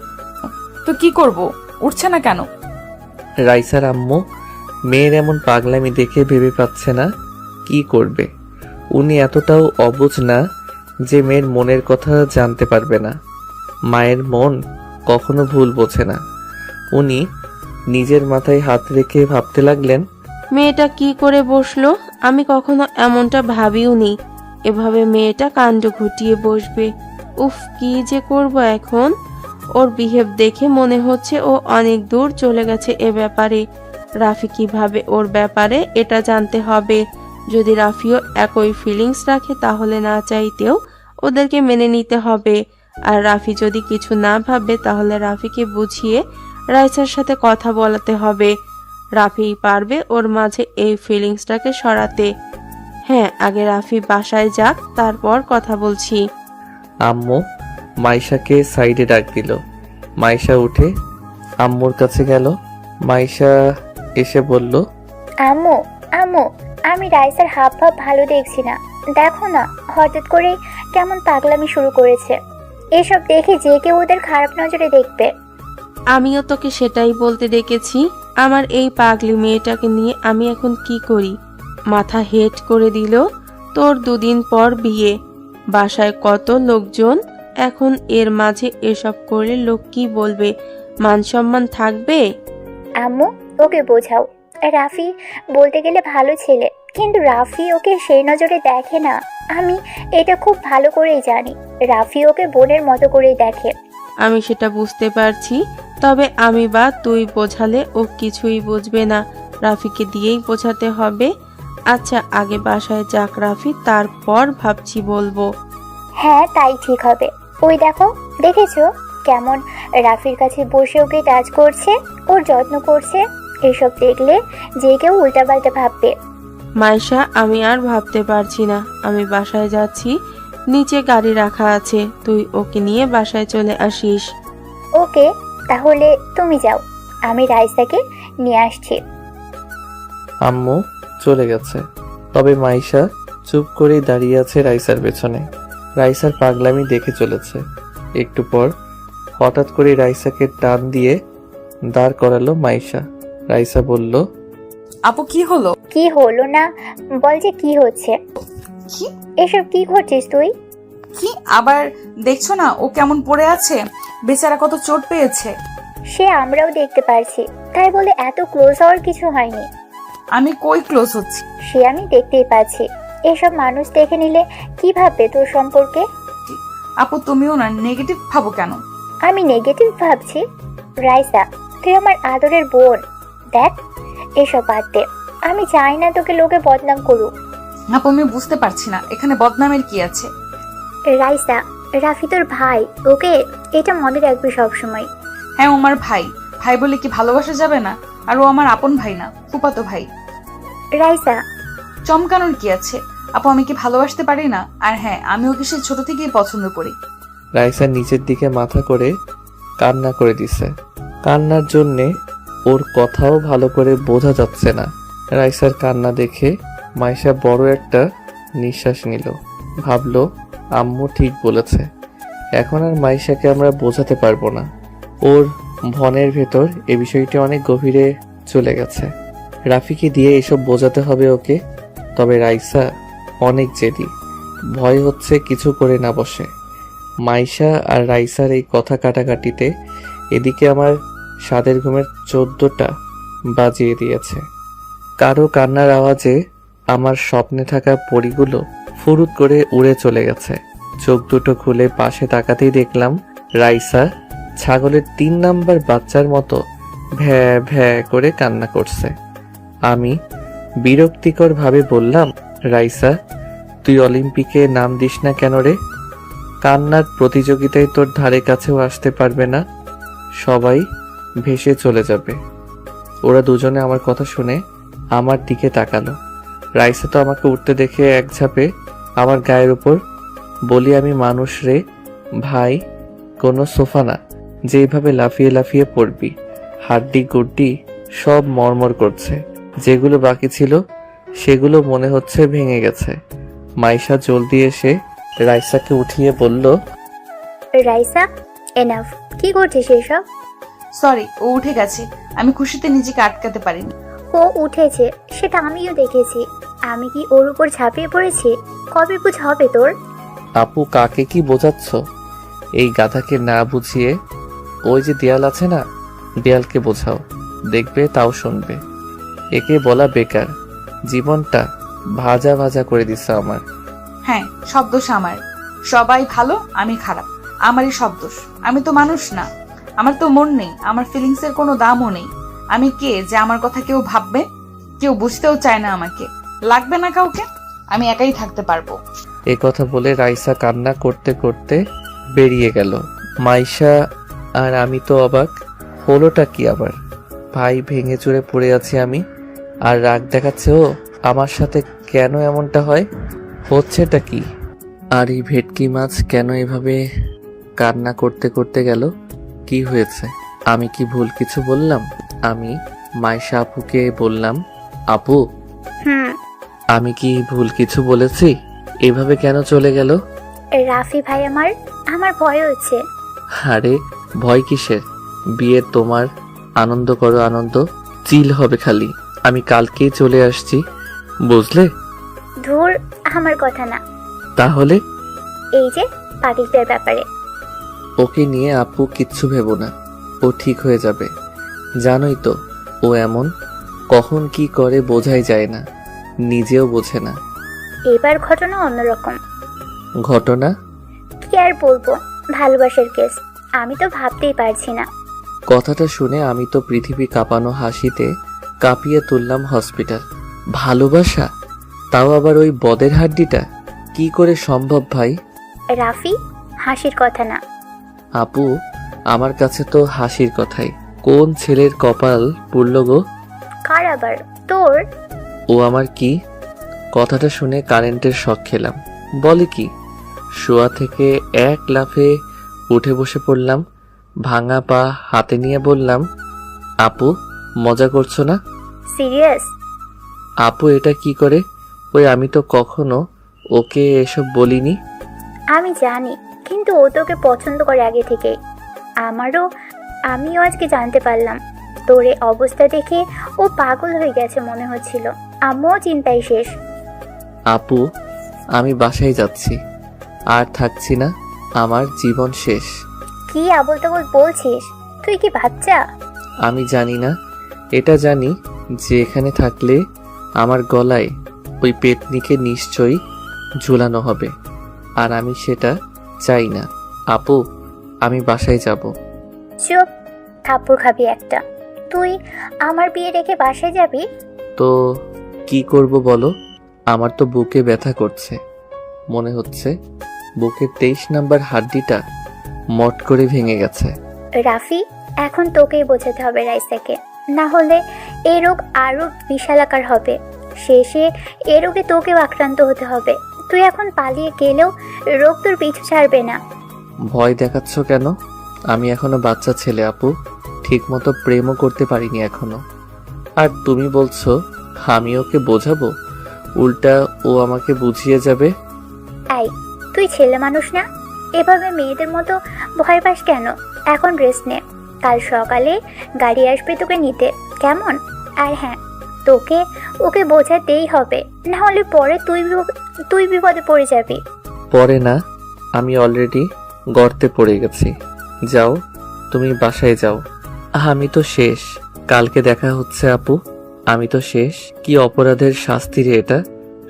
তো কি করব? উঠছে না কেন? রাইসার আম্মু মেয়ের এমন পাগলামি দেখে ভেবে পাচ্ছে না কি করবে। উনি এতটাও অবুঝ না যে মেয়ের মনের কথা জানতে পারবে না। মায়ের মন কখনো ভুল বোঝে না। উনি নিজের মাথায় হাত রেখে ভাবতে লাগলেন, মেয়েটা কি করে বসলো? আমি কখনো এমনটা ভাবিওনি, এভাবে মেয়েটা কাণ্ড ঘটিয়ে বসবে। উফ, কি যে করব এখন। ওর বিহেভ দেখে মনে হচ্ছে ও অনেক দূর চলে গেছে এ ব্যাপারে। রাফি কিভাবে ওর ব্যাপারে এটা জানতে হবে। যদি রাফিও একই ফিলিংস রাখে তাহলে না চাইতেও ওদেরকে মেনে নিতে হবে। আর রাফি যদি কিছু না ভাবে তাহলে রাফিকে বুঝিয়ে রাইসার সাথে কথা বলাতে হবে। রাফিই পারবে ওর মাঝে এই ফিলিংসটাকে সরাতে। হ্যাঁ, আগে রাফি বাসায় যাক, তারপর কথা বলছি। আম্মু মাইশাকে সাইডে ডাক দিল। মাইশা উঠে আম্মুর কাছে গেল। মাইশা এসে বলল, আম্মু, আম্মু, আমি রাইসার হাব ভাব ভালো দেখছি না। দেখো না, হঠাৎ করে কেমন পাগলামি শুরু করেছে। এসব দেখে যে কেউ ওদের খারাপ নজরে দেখবে। আমিও তোকে সেটাই বলতে ডেকেছি। আমার এই পাগলি মেয়েটাকে নিয়ে আমি এখন কি করি? মাথা হেট করে দিল। তোর 2 দিন পর বিয়ে, বাসায় কত লোকজন, এখন এর মাঝে এসব করলে লোক কি বলবে? মান সম্মান থাকবে? আম্মু, ওকে বোঝাও। রাফি বলতে গেলে ভালো ছেলে, কিন্তু রাফি ওকে সেই নজরে দেখে না। আমি এটা খুব ভালো করেই জানি। রাফি ওকে বোনের মতো করেই দেখে। আমি সেটা বুঝতে পারছি, তবে আমি বা তুই বোঝালে ও কিছুই বুঝবে না। রাফিকে দিয়েই বোঝাতে হবে। আচ্ছা, আগে বাসায় যাক রাফি, তারপর ভাবছি বলবো। হ্যাঁ, তাই ঠিক হবে। ওই দেখো, দেখেছো কেমন রাফির কাছে বসে ওকে টাচ করছে, ওর যত্ন করছে। এসব দেখলে যে কেউ উল্টাপাল্টা ভাববে। মাইশা, আমি আর ভাবতে পারছি না। আমি বাসায় যাচ্ছি, নিচে গাড়ি রাখা আছে, তুই ওকে নিয়ে বাসায় চলে আসিস। ওকে, তাহলে তুমি যাও, আমি রাইসাকে নিয়ে আসছি। আম্মু চলে গেছে। তবে মাইশা চুপ করেই দাঁড়িয়ে আছে রাইসার পেছনে। রাইসার পাগলামি দেখে চলেছে। একটু পর হঠাৎ করে রাইসাকে টান দিয়ে দাঁড় করালো মাইশা। রাইসা বলল, আপু কি হলো? কি হলো না বল, যে কি হচ্ছে? কি এসব কি করছিস তুই? কি আবার দেখছো না ও কেমন পড়ে আছে? বেচারা কত চোট পেয়েছে। সে আমরাও দেখতে পারছি, তাই বলে এত ক্লোজ হওয়ার কিছু হয়নি। আমি কই ক্লোজ হচ্ছি? সে আমি দেখতেই পাচ্ছি। এসব মানুষ দেখে নিলে কি ভাববে তোর সম্পর্কে? আপু তুমিও না নেগেটিভ ভাবো কেন? আমি নেগেটিভ ভাবছি? রাইসা, তুই আমার আদরের বোন। দেখ, এসব বাদ দে। আমি চাই না তোকে লোকে বদনাম করুক। আপু আমি বুঝতে পারছি না এখানে বদনামের কি আছে। রাইসা, রাফি তোর ভাই, ওকে এটা মনে রাখবি সবসময়। হ্যাঁ ও আমার ভাই, ভাই বলে কি ভালোবাসা যাবে না? আর ও আমার আপন ভাই না, ফুফাতো ভাই। রাইসা, চমকানোর কি আছে? আপু আমি কি ভালোবাসতে পারি না? আর হ্যাঁ, আমি ওকে সেই ছোট থেকেই পছন্দ করি। রাইসা নিচের দিকে মাথা করে কান্না করে দিছে। কান্নার জন্যে ওর কথাও ভালো করে বোঝা যাচ্ছে না। রাইসার কান্না দেখে মাইশা বড় একটা নিঃশ্বাস নিল। ভাবলো আম্মু ঠিক বলেছে, এখন আর মাইশাকে আমরা বোঝাতে পারবো না। ওর মনের ভেতর এ বিষয়টি অনেক গভীরে চলে গেছে। রাফিকে দিয়ে এসব বোঝাতে হবে ওকে। তবে রাইসা অনেক জেদি, ভয় হচ্ছে কিছু করে না বসে। মাইশা আর রাইসার এই কথা কাটাকাটিতে এদিকে আমার সাদের ঘুমের 14টা বাজিয়ে দিয়েছে। কারো কান্নার আওয়াজে আমার স্বপ্নে থাকা পরীগুলো ফুরুত করে উড়ে চলে গেছে। চোখ দুটো খুলে পাশে তাকাতেই দেখলাম রাইসা ছাগলের 3 নাম্বার বাচ্চার মতো ভ্যা ভ্যা করে কান্না করছে। আমি বিরক্তিকর ভাবে বললাম, রাইসা তুই অলিম্পিকে নাম দিস না কেন রে? কান্নার প্রতিযোগিতায় তোর ধারে কাছেও আসতে পারবে না, সবাই ভেসে চলে যাবে। ওরা দুজনে আমার কথা শুনে আমার দিকে তাকালো। রাইসা তো আমাকে উঠতে দেখে এক ঝাপে আমার গায়ের উপর। বলি, আমি মানুষ রে ভাই, কোনো সোফা না যেভাবে লাফিয়ে লাফিয়ে পড়বি। হাড্ডি গুড্ডি সব মরমর করছে, যেগুলো বাকি ছিল সেগুলো মনে হচ্ছে ভেঙে গেছে। মাইশা জলদি এসে রাইসাকে উঠিয়ে বলল, রাইসা, এনাফ। কি করছিস এসব? সরি, ও উঠে গেছে। আমি খুশিতে নিজেকে আটকাতে পারিনি। ও উঠেছে সেটা আমিও দেখেছি। আমি কি ওর উপর ঝাঁপিয়ে পড়েছি? কবে বুঝ হবে তোর? আপু কাকে কি বোঝাচ্ছ? এই গাধাকে না বুঝিয়ে ওই যে দেয়াল আছে না, দেয়ালকে বোঝাও, দেখবে তাও শুনবে। একে বলা বেকার। জীবনটা ভাজা ভাজা করে দিচ্ছে আমার। হ্যাঁ, সব দোষ আমার। সবাই ভালো, আমি খারাপ। আমারই সব দোষ। আমি তো মানুষ না, আমার তো মন নেই, আমার ফিলিংস এর কোনো দামও নেই। আমি কে যে আমার কথা কেউ ভাববে? কেউ বুঝতেও চায় না আমাকে, লাগবে না কাউকে, আমি একাই থাকতে পারবো। এ কথা বলে রাইসা কান্না করতে করতে বেরিয়ে গেল। মাইশা আর আমি তো অবাক। হলোটা কি আবার? ভাই ভেঙে চুরে পড়ে আছি আমি, আর রাগ দেখাচ্ছে ও আমার সাথে। কেন এমনটা হয়? হচ্ছেটা কি? আর এই ভেটকি মাছ কেন এভাবে কান্না করতে করতে গেল? কি হয়েছে? আমি কি ভুল কিছু বললাম? আমি মাইশা আপুকে বললাম, আপু আমি কি ভুল কিছু বলেছি? এভাবে কেন চলে গেল? রাফি ভাই আমার ভয় হচ্ছে। আরে ভয় কিসের? বিয়ে তোমার, আনন্দ করো আনন্দ, চিল হবে খালি। আমি কালকেই চলে আসছি, বুঝলে? ধুর, আমার কথা না। তাহলে এই যে পাকিস্তানের ব্যাপারে। ওকে নিয়ে আপু কিচ্ছু ভেবো না, ও ঠিক হয়ে যাবে। জানোই তো ও এমন, কখন কি করে বোঝাই যায় না, নিজেও বোঝে না। এবার ঘটনা অন্যরকম। ঘটনা? কি আর বলবো, ভালোবাসার কেস। আমি তো ভাবতেই পারছি না। কথাটা শুনে আমি তো পৃথিবী কাঁপানো হাসিতে কাঁপিয়ে তুললাম হসপিটাল। ভালোবাসা? তাও আবার ওই বদের হাড্ডিটা? কি করে সম্ভব ভাই? রাফি, হাসির কথা না। আপু আমার কাছে তো হাসির কথাই। কোন ছেলের কপাল পুড়ল গো? কার আবার? তোর? ও আমার কি? কথাটা শুনে কারেন্টের শক খেলাম। বলে কি? শোয়া থেকে এক লাফে উঠে বসে পড়লাম, ভাঙা পা হাতে নিয়ে বললাম, আপু মজা করছো না? সিরিয়াস? আপু এটা কি করে? ওই আমি তো কখনো ওকে এসব বলিনি। আমি জানি, কিন্তু ও তোকে পছন্দ করে আগে থেকেই। আমিও আজকে জানতে পারলাম। তোর এই অবস্থা দেখে ও পাগল হয়ে গেছে মনে হচ্ছিল। আমিও চিন্তায় শেষ। আপু আমি বাসায় যাচ্ছি, আর থাকছি না, আমার জীবন শেষ। কি আবোল তাবোল বলছিস? তুই কি বাচ্চা? আমি জানি না, এটা জানি যে এখানে থাকলে আমার গলায় ওই পেতনিকে নিশ্চয়ই ঝুলানো হবে, আর আমি সেটা চাই না। আপু আমি বাসায় যাব। চুপ, থাপ্পড় খাবি একটা। তুই আমার বিয়ে রেখে বাসায় যাবি? তো কি করব বলো? আমার তো বুকে ব্যথা করছে, মনে হচ্ছে বুকের 23 নাম্বার হাড্ডিটা মট করে ভেঙে গেছে। রাফি, এখন তোকেই বোঝাতে হবে রাইসাকে, না হলে এই রোগ আরো বিশালাকার হবে। শেষে এ রোগে তোকেও আক্রান্ত হতে হবে। তুই এখন পালিয়ে গেলেও রোগ তোর পিছু ছাড়বে না। ভয় দেখাচ্ছ কেন? আমি এখনো বাচ্চা ছেলে আপু, ঠিক মতো প্রেমও করতে পারিনি এখনো। আর তুমি বলছো আমি ওকে বোঝাবো? উল্টা ও আমাকে বুঝিয়ে যাবে। আই, তুই ছেলে মানুষ না? এভাবে মেয়েদের মতো ভয় পাস কেন? এখন রেস্ট নে, কাল সকালে গাড়ি আসবে তোকে নিতে, কেমন? আর হ্যাঁ, তোকে ওকে বোঝাতেই হবে, না হলে পরে তুই বিপদে পড়ে যাবি। পরে না, আমি অলরেডি গর্তে পড়ে গেছি। যাও তুমি বাসায় যাও। আমি তো শেষ। কালকে দেখা হচ্ছে আপু। আমি তো শেষ। কি অপরাধের শাস্তি রে এটা?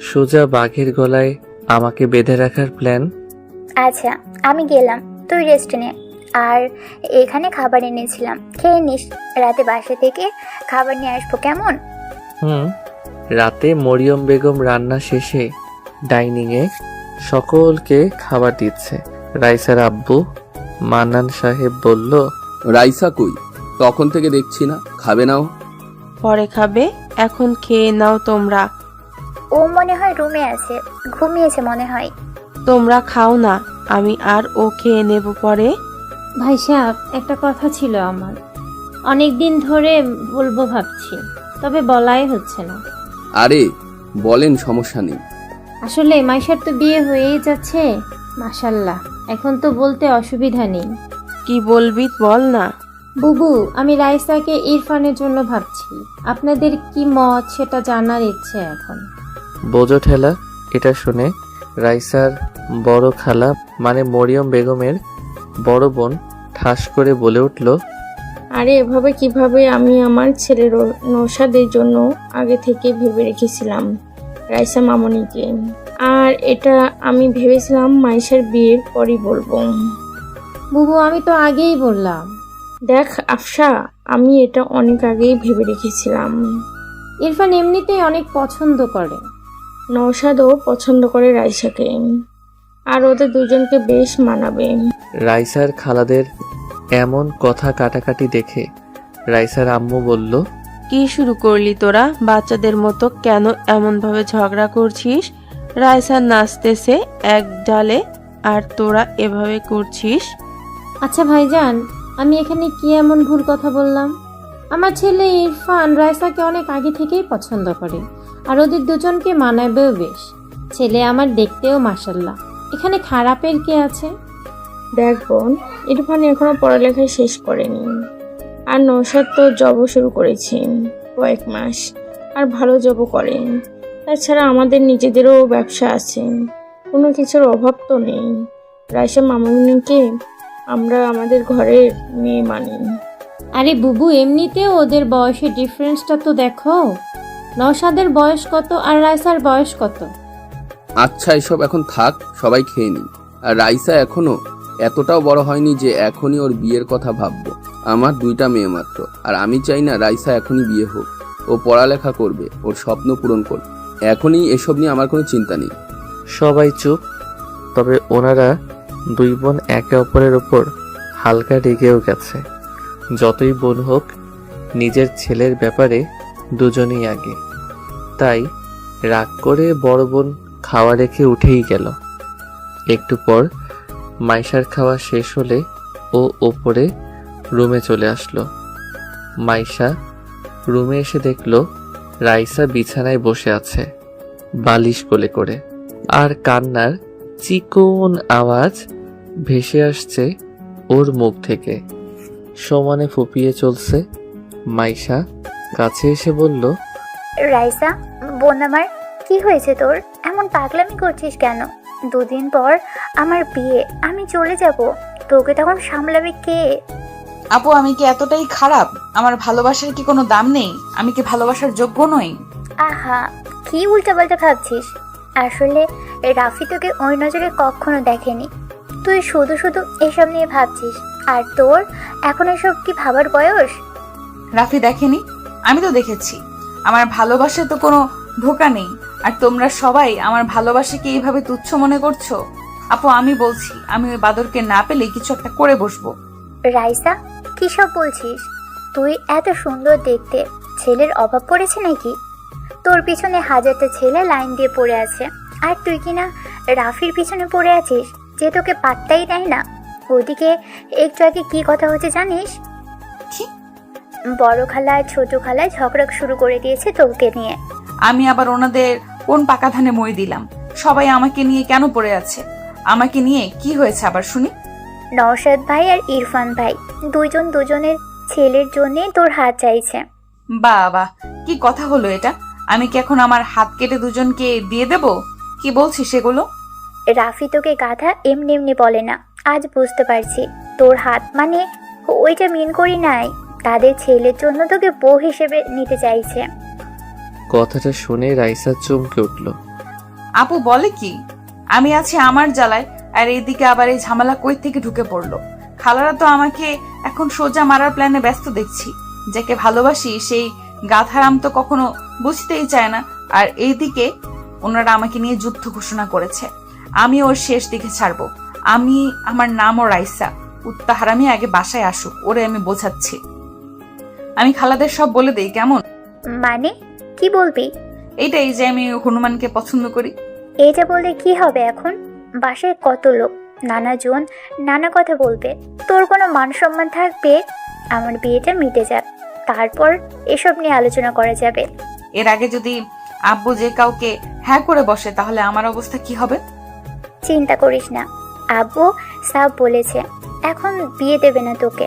সোজা বাঘের গলায় আমাকে বেঁধে রাখার প্ল্যান। আচ্ছা, আমি গেলাম, তুই রেস্ট নে। আর এখানে খাবার এনেছিলাম, খেয়ে নিস। রাতে বাসা থেকে খাবার নিয়ে আসবো, কেমন? রাতে মরিয়ম বেগম রান্না শেষে ডাইনিংয়ে সকলকে খাবার দিচ্ছে। রাইসার আব্বু মান্নান সাহেব বলল, রাইসা কই? তখন থেকে দেখছি না, খাবে নাও। পরে খাবে, এখন খেয়ে নাও তোমরা। ও মনে হয় রুমে আছে, ঘুমিয়েছে মনে হয়। তোমরা খাও না, আমি আর ও খেয়ে নেব পরে। ভাই সাহেব, একটা কথা ছিল আমার, অনেক দিন ধরে বলবো ভাবছি, তবে বলাই হচ্ছে না। আরে বলেন, সমস্যা নেই। আসলে মাইশার তো বিয়ে হয়েই যাচ্ছে, মাশাল্লাহ, এখন তো বলতে অসুবিধা নেই। কি বলবি বল না। বুবু, আমি রাইসাকে ইরফানের জন্য ভাবছি, আপনাদের কি মত সেটা জানার ইচ্ছে এখন। বোঝো ঠেলা। এটা শুনে রাইসার বড় খালা মানে মরিয়ম বেগমের বড় বোন ঠাস করে বলে উঠল, আরে এভাবে কিভাবে? আমি আমার ছেলের নৌশাদের জন্য আগে থেকে ভেবে রেখেছিলাম রাইসা মামনিকে। আর এটা আমি ভেবেছিলাম মাইশার বিয়ের পরই বলবো। বুবু আমি তো আগেই বললাম। দেখ আফসা, আমি এটা অনেক আগেই ভেবে রেখেছিলাম। ইরফান এমনিতেই অনেক পছন্দ করে। নওশাদও পছন্দ করে রাইসাকে, আর ওদের দুজনকে বেশ মানাবে। রাইসার খালাদের এমন কথা কাটাকাটি দেখে রাইসার আম্মু বলল, কি শুরু করলি তোরা বাচ্চাদের মতো? কেন এমনভাবে ঝগড়া করছিস? রাইসা নাচতেছে এক ডালে আর তোরা এভাবে করছিস। আচ্ছা ভাইজান, আমি এখানে কি এমন ভুল কথা বললাম? আমার ছেলে ইরফান রাইসাকে অনেক আগে থেকেই পছন্দ করে, আর ওদের দুজনকে মানাবেও বেশ। ছেলে আমার দেখতেও মাশাল্লাহ, এখানে খারাপের কে আছে? দেখ বোন, ইরফান এখনো পড়ালেখা শেষ করেনি, আর নওশাদ তো জবও শুরু করেছে কয়েক মাস, আর ভালো জবও করে। তাছাড়া আমাদের নিজেদেরও ব্যবসা আছে, কোনো কিছুর অভাব তো নেই। রাইসা মামুনিকে আমরা আমাদের ঘরের মেয়ে মানি। আরে বুবু, এমনিতেও ওদের বয়সের ডিফারেন্সটা তো দেখো। নওশাদের বয়স কত আর রাইসার বয়স কত? আচ্ছা এসব এখন থাক, সবাই খেয়ে নিন। আর রাইসা এখনো এতটাও বড় হয়নি যে এখনই ওর বিয়ের কথা ভাববো। আমার 2টা মেয়ে মাত্র, আর আমি চাই না রাইসা এখনই বিয়ে হোক। ও পড়ালেখা করবে, ওর স্বপ্ন পূরণ করবে। এখনই এসব নিয়ে আমার কোনো চিন্তা নেই। সবাই চুপ। তবে ওনারা 2 বোন একে অপরের ওপর হালকা রেগেও গেছে। যতই বোন হোক, নিজের ছেলের ব্যাপারে দুজনেই আগে। তাই রাগ করে বড় বোন খাওয়া রেখে উঠেই গেল। একটু পর মাইশার খাওয়া শেষ হলে ও ওপরে রুমে চলে আসলো। মাইশা রুমে এসে দেখলো রাইসা বিছানায় বসে আছে, বালিশ কোলে করে, আর কান্নার চিকন আওয়াজ ভেসে আসছে ওর মুখ থেকে। সমানে ফুপিয়ে চলছে। মাইশা কাছে এসে বলল, রাইসা বোন আমার, কি হয়েছে তোর? এমন পাগলামি করছিস কেন? 2 দিন পর আমার বিয়ে, আমি চলে যাব, তোকে তখন সামলাবে কে? আপু আমি কি এতটাই খারাপ? আমার ভালোবাসার কি কোনো দাম নেই? আমি কি ভালোবাসার যোগ্য নই? আহা, কি উল্টাপাল্টা ভাবছিস? আসলে রাফি তোকে ওই নজরে কখনো দেখেনি। তুই শুধু শুধু এসব নিয়ে ভাবছিস, আর তোর এখন এসব কি ভাবার বয়স? রাফি দেখেনি? আমি তো দেখেছি। আমার ভালোবাসায় তো কোনো ধোঁকা নেই, আর তোমরা সবাই আমার ভালোবাসাকে এইভাবে তুচ্ছ মনে করছো। আপু আমি বলছি, আমি ওই বাদরকে না পেলে কিছু একটা করে বসবো। রাইসা, কি সব বলছিস? তুই এত সুন্দর দেখতে, ছেলের অভাব পড়েছে নাকি? তোর পিছনে 1000টা ছেলে লাইন দিয়ে পড়ে আছে, আর তুই কিনা রাফির পিছনে পড়ে আছিস, যে তোকে পাত্তাই দেয় না। ওদিকে একটু আগে কি কথা হচ্ছে জানিস? কি? বড় খালা আর ছোট খালা ঝগড়া শুরু করে দিয়েছে তোকে নিয়ে। আমি আবার ওনাদের কোন পাকা ধানে মই দিলাম? সবাই আমাকে নিয়ে কেন পড়ে আছে? আমাকে নিয়ে কি হয়েছে আবার শুনি? নওশাদ ভাই আর ইরফান ভাই দুজন দুজনের ছেলের জন্য তোর হাত চাইছে। বাবা, কি কথা হলো এটা? আমি কি এখন আমার হাত কেটে দুজনকে দিয়ে দেব? কি বলছিস সেগুলো? রাফি তোকে গাধা এমনি এমনি বলে না, আজ বুঝতে পারছি। তোর হাত মানে ওইটা মিন করি নাই, তাদের ছেলের জন্য তোকে বউ হিসেবে নিতে চাইছে। কথাটা শুনে রাইসা চমকে উঠল। আপু বলে কি? আমি আছি আমার জ্বালায়, আর এইদিকে আবার এই ঝামেলা কই থেকে ঢুকে পড়লো? খালারা তো আমাকে এখন সোজা মারার প্ল্যানে ব্যস্ত দেখছি। যাকে ভালোবাসি সেই গাধারাম তো কখনো বুঝতেই চায় না। আর এইদিকে ওনারা আমাকে নিয়ে যুদ্ধ ঘোষণা করেছে। আমি ওর শেষ দিকে ছাড়বো। আমার নামও রাইসা। উত্তাহারামি আগে বাসায় আসুক, ওরে আমি বোঝাচ্ছি। আমি খালাদের সব বলে দেই, কেমন? মানে কি বলবি? এইটাই যে আমি হনুমানকে পছন্দ করি। এটা বললে কি হবে? এখন বাসায় কত লোক, নানা জন নানা কথা বলবে, তোর কোনো মান সম্মান থাকবে? আমার বিয়েটা মিটে যাক, তারপর এসব নিয়ে আলোচনা করা যাবে। এর আগে যদি আব্বু যে কাউকে হ্যাঁ করে বসে, তাহলে আমার অবস্থা কি হবে? চিন্তা করিস না, আব্বু সাব বলেছে এখন বিয়ে দেবে না তোকে।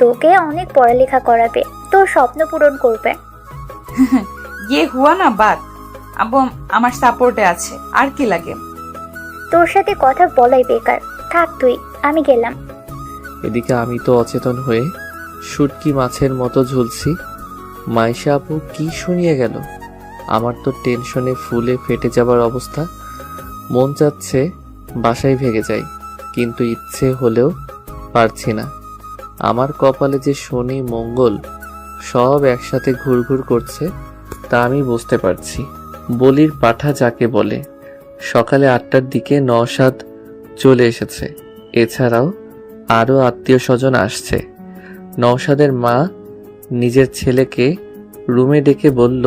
তোকে অনেক পড়ালেখা করাবে, তোর স্বপ্ন পূরণ করবে। ইয়ে হুয়া না বাত। আব্বু আমার সাপোর্টে আছে, আর কি লাগে? তোর সাথে কথা বলাই বেকার, থাক তুই, আমি গেলাম। এদিকে আমি তো অচেতন হয়ে শুটকি মাছের মতো ঝুলছি। মাইশা আপু কি শুনিয়ে গেল? আমার তো টেনশনে ফুলে ফেটে যাবার অবস্থা। মন চাচ্ছে বাসায় ভেগে যাই, কিন্তু ইচ্ছে হলেও পারছি না। আমার কপালে যে শনি মঙ্গল সব একসাথে ঘুরঘুর করছে তা আমি বুঝতে পারছি। বলির পাঠা যাকে বলে। সকালে 8টার দিকে নওশাদ চলে এসেছে। এছাড়াও আরও আত্মীয় স্বজন আসছে। নওশাদের মা নিজের ছেলেকে রুমে ডেকে বলল,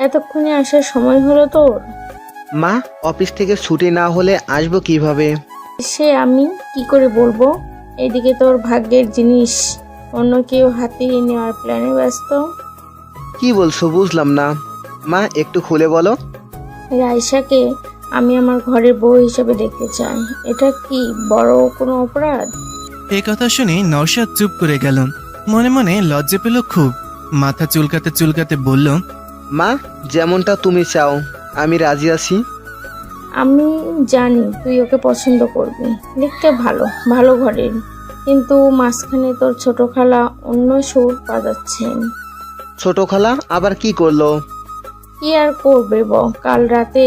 এতক্ষণে আসার সময় হলো তোর? মা, অফিস থেকে ছুটি না হলে আসবো কিভাবে? সে আমি কি করে বলবো? এদিকে তোর ভাগ্যের জিনিস অন্য কেউ হাতিয়ে নেওয়ার প্ল্যানে ব্যস্ত। কি বলছো বুঝলাম না। মা, একটু খুলে বলো। রাইসাকে আমি আমার ঘরের বউ হিসেবে দেখতে চাই। এটা কি বড় কোনো অপরাধ? এই কথা শুনে নওশাদ চুপ করে গেল। মনে মনে লজ্জা পেল খুব। মাথা চুলকাতে চুলকাতে বলল, মা, যেমনটা তুমি চাও আমি রাজি আছি। আমি জানি তুই ওকে পছন্দ করবি, দেখতে ভালো ভালো ঘরের, কিন্তু মাঝখানে তোর ছোট খালা অন্য সুর বাজাচ্ছেন। ছোট খালা আবার কি করলো? কি আর করবে কাল রাতে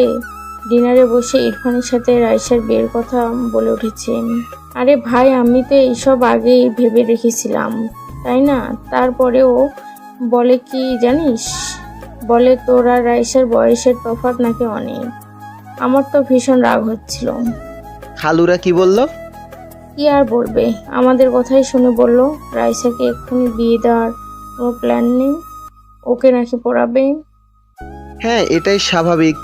ডিনারে বসে ইরফানের সাথে রাইসার বিয়ের কথা বলে উঠেছেন। আরে ভাই, আমি তো এইসব আগেই ভেবে রেখেছিলাম, তাই না? তারপরেও বলে কি জানিস, বলে তোর আর রাইসার বয়সের তফাৎ নাকি অনেক। আমার তো ভীষণ রাগ হচ্ছিল। খালুরা কি বললো? কি আর বলবে, আমাদের কথাই শুনে বলল রাইসাকে এক্ষুনি বিয়ে দেওয়ার কোনো প্ল্যান নেই, ওকে নাকি পড়াবে। হ্যাঁ, এটাই স্বাভাবিক।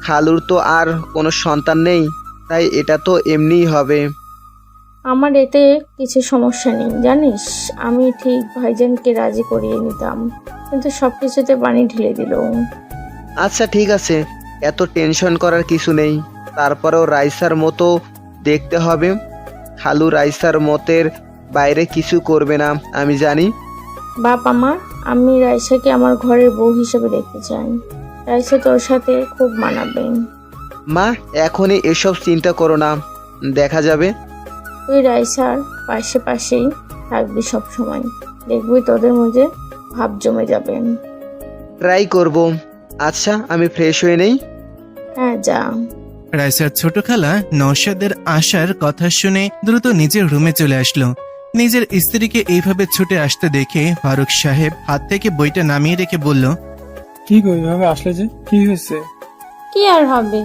খালুর তো আর কোনো সন্তান নেই, তাই এটা তো এমনিই হবে। আমার এতে কিছু সমস্যা নেই জানিস। আমি ঠিক ভাইজানকে রাজি করিয়ে নিতাম, কিন্তু সব কিছুতে পানি ঢেলে দিল। আচ্ছা ঠিক আছে, এত টেনশন করার কিছু নেই। তারপরেও রাইসার মতো দেখতে হবে। খালু রাইসার মতের বাইরে কিছু করবে না, আমি জানি। বাপ আমার, আমি রাইসাকে আমার ঘরের বউ হিসেবে দেখতে চাই। রাইসা তোর সাথে খুব মানাবে। মা, এখনই এসব চিন্তা করো না, দেখা যাবে। তুই রাইসার পাশেই থাকবি সব সময়, দেখবি তোদের মধ্যে ভাব জমে যাবে। ট্রাই করব। আচ্ছা, আমি ফ্রেশ হয়ে নেই। হ্যাঁ, যা। রাইসার ছোট খালা নওশাদের আসার কথা শুনে দ্রুত নিজের রুমে চলে আসলো। নিজের স্ত্রীকে এইভাবে ছুটে আসতে দেখে ফারুক সাহেব হাত থেকে বইটা নামিয়ে রেখে বলল, কি গো, এভাবে আসলে যে? কি হয়েছে? কি আর হবে,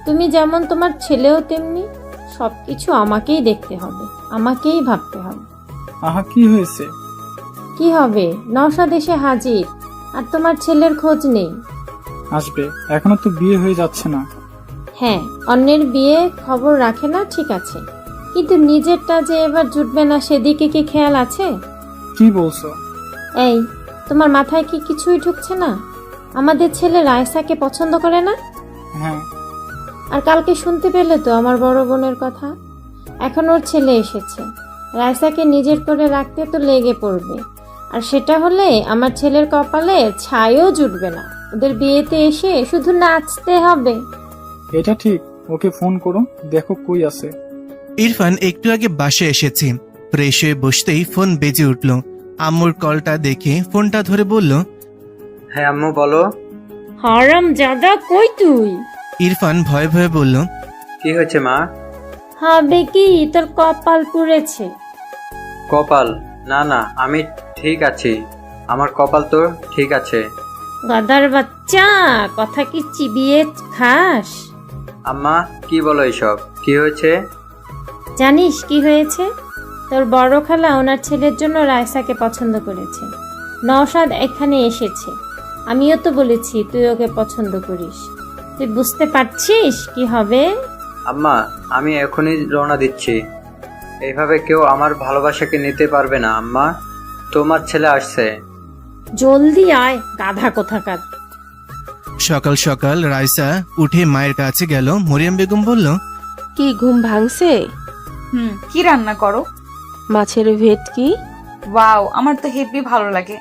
তুমি যেমন তোমার ছেলেও তেমনি। সবকিছু আমাকেই দেখতে হবে, আমাকেই ভাবতে হবে। আহা, কি হয়েছে? কি হবে, নওশাদ এসে হাজির, আর তোমার ছেলের খোঁজ নেই। আসবে, এখনো তো বিয়ে হয়ে যাচ্ছে না। হ্যাঁ, অন্যের বিয়ে খবর রাখে না ঠিক আছে, কিন্তু নিজেরটা যে এবার জুটবে না সেদিকে কি খেয়াল আছে? কি বলছো? এই, তোমার মাথায় কি কিছুই ঢুকছে না? আমাদের ছেলে রাইসাকে পছন্দ করে না? হ্যাঁ। আর কালকে শুনতে পেলে তো আমার বড় বোনের কথা। এখন ওর ছেলে এসেছে, রাইসাকে নিজের করে রাখতে তো লেগে পড়বে। আর সেটা হলে আমার ছেলের কপালে ছাইও জুটবে না। ওদের বিয়েতে এসে শুধু নাচতে হবে। এটা ঠিক, ওকে ফোন করো, দেখো কই আছে। ইরফান একটু আগে বাসায় এসেছে। ফ্রেশ হয়ে বসতেই ফোন বেজে উঠল। আম্মুর কলটা দেখে ফোনটা ধরে বলল, হ্যাঁ আম্মু বলো। হারাম জাদা, কই তুই? ইরফান ভয়ে ভয়ে বলল, কি হয়েছে মা? হবে কি, তোর কপাল পুড়েছে। কপাল? না না, আমি ঠিক আছি, আমার কপাল তো ঠিক আছে। গাদার বাচ্চা, কথা কি চিবিয়ে খাস? আম্মা কি বলো এসব? কি হয়েছে? জানিস কি হয়েছে? তোর বড় খালা ওনার ছেলের জন্য রাইসাকে পছন্দ করেছে। নওশাদ এখানে এসেছে, আমিও তো বলেছি তুই ওকে পছন্দ করিস। তুই বুঝতে পারছিস কি হবে? আম্মা, আমি এখনই রওনা দিচ্ছি। এইভাবে কেউ আমার ভালোবাসাকে নিতে পারবে না আম্মা। তোমার ছেলে আসছে। জলদি আয়, গাধা কোথাকার। সকাল সকাল রাইসা উঠে মায়ের কাছে গেল। মরিয়ম বেগম বলল, কি ঘুম ভাঙছে? কি রান্না করো? মাছের ভেটকি। ওয়াও, আমার তো হেভি ভালো লাগে।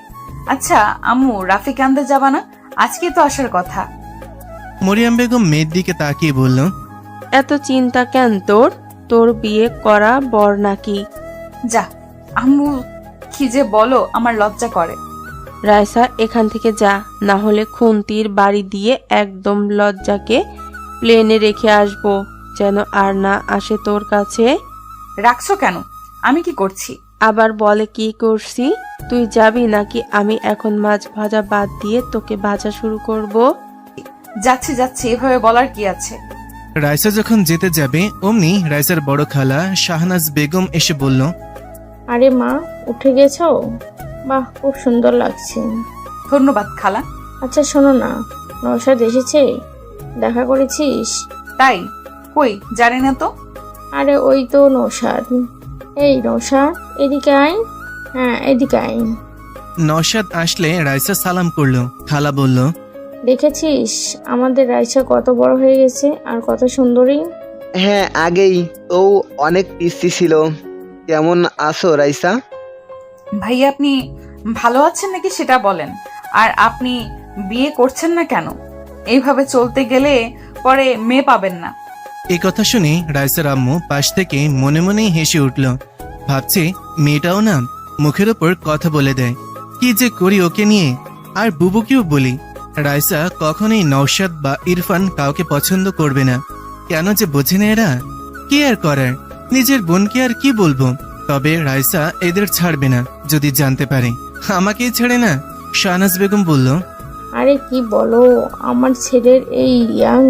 আচ্ছা আম্মু, রাফিক আনতে যাবা না? আজকে তো আসার কথা। মরিয়ম বেগম মেয়ের দিকে তাকিয়ে বলল, এত চিন্তা কেন তোর? তোর বিয়ে করা বর নাকি? যা আম্মু, কি কি যে বলো, আমার লজ্জা করে। রাইসা এখান থেকে যা, না হলে খুন্তির বাড়ি দিয়ে একদম লজ্জাকে প্লেনে রেখে আসবো, যেন আর না আসে তোর কাছে। রাখছো কেন? আমি কি করছি? আবার বলে কি করছি? তুই যাবি নাকি আমি এখন মাছ ভাজা বাদ দিয়ে তোকে ভাজা শুরু করব? যাচ্ছি যাচ্ছি, এভাবে বলার কি আছে? রাইসা যখন যেতে যাবে অমনি রাইসার বড় খালা শাহনাজ বেগম এসে বলল, আরে মা, উঠে গেছো? বাহ, খুব সুন্দর লাগছে। ধন্যবাদ খালা। আচ্ছা শোনো না, নৌশাদ এসেছে, দেখা করেছিস? তাই? কই, জানি না তো। আরে ওই তো নৌশাদ। এই নৌশাদ, এদিকে আয়। হ্যাঁ, এদিকে আয়। নওশাদ আসলে রাইসা সালাম করলো। খালা বলল, দেখেছিস আমাদের রাইসা কত বড় হয়ে গেছে আর কত সুন্দরী? হ্যাঁ, আগেই তো অনেক পিস্তি ছিল। কেমন আছো রাইসা? ভাইয়া, আপনি ভালো আছেন নাকি সেটা বলেন। আর আপনি বিয়ে করছেন না কেন? এইভাবে চলতে গেলে পরে মেয়ে পাবেন না। এই কথা শুনে রাইসার আম্মু পাশ থেকে মনে মনেই হেসে উঠল। ভাবছে মেয়েটাও না মুখের ওপর কথা বলে দেয়, কি যে করি ওকে নিয়ে। আর বুবুকেও বলি, রাইসা কখনোই নওশাদ বা ইরফান কাউকে পছন্দ করবে না। কেন যে বোঝে না এরা, কি আর করার, নিজের বোনকে আর কি বলবো। তবে রাইসা এদের ছাড়বে না যদি জানতে পারে। আমাকেই ছাড়ে না। শাহনাজ বেগম বলল, আরে কি বলো, আমার ছেলের এই ইয়াং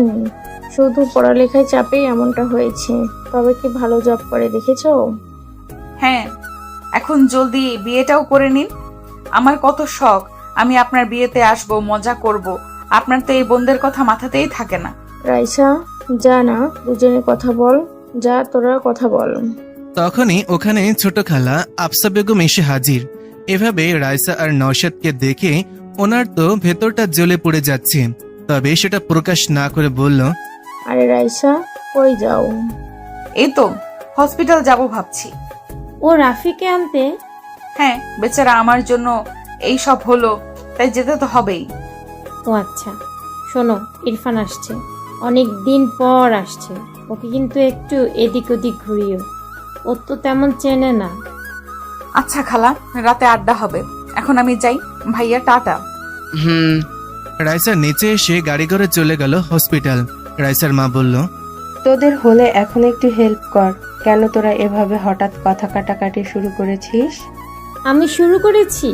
শুধু পড়ালেখায় চাপেই এমনটা হয়েছে। তবে কি ভালো জব করে দেখেছো? হ্যাঁ, এখন জলদি বিয়েটাও করে নিন। আমার কত শখ আমি আপনার বিয়েতে আসবো, মজা করব। আপনার তো এই বোনদের কথা মাথাতেই থাকে না। রাইসা, যা না, দুজনে কথা বল। যা, তোরা কথা বল। তখনই ওখানে ছোট খালা আফসা বেগম এসে হাজির। এভাবে রাইসা আর নওশাদকে দেখে ওনার তো ভেতরটা জ্বলে পড়ে যাচ্ছে, তবে সেটা প্রকাশ না করে বলল, আরে রাইসা, কই যাও? এই তো হসপিটাল যাব ভাবছি। ও রাফিকে আনতে? হ্যাঁ, বেচারা আমার জন্য এই সব হলো, তাই যেতে তো হবেই। ও আচ্ছা, শোনো, ইরফান আসছে, অনেক দিন পর আসছে। ওকে কিন্তু একটু এদিক ওদিক ঘুরিও, ও তো তেমন চেনে না। আচ্ছা খালা, রাতে আড্ডা হবে। এখন আমি যাই। ভাইয়া, টাটা। হুম। রাইসা নিচে এসে গাড়ি করে চলে গেল হসপিটাল। রাইসার মা বলল, তোদের হলে এখন একটু হেল্প কর। কেন তোরা এভাবে হঠাৎ কথা কাটাকাটি শুরু করেছিস? আমি শুরু করেছি?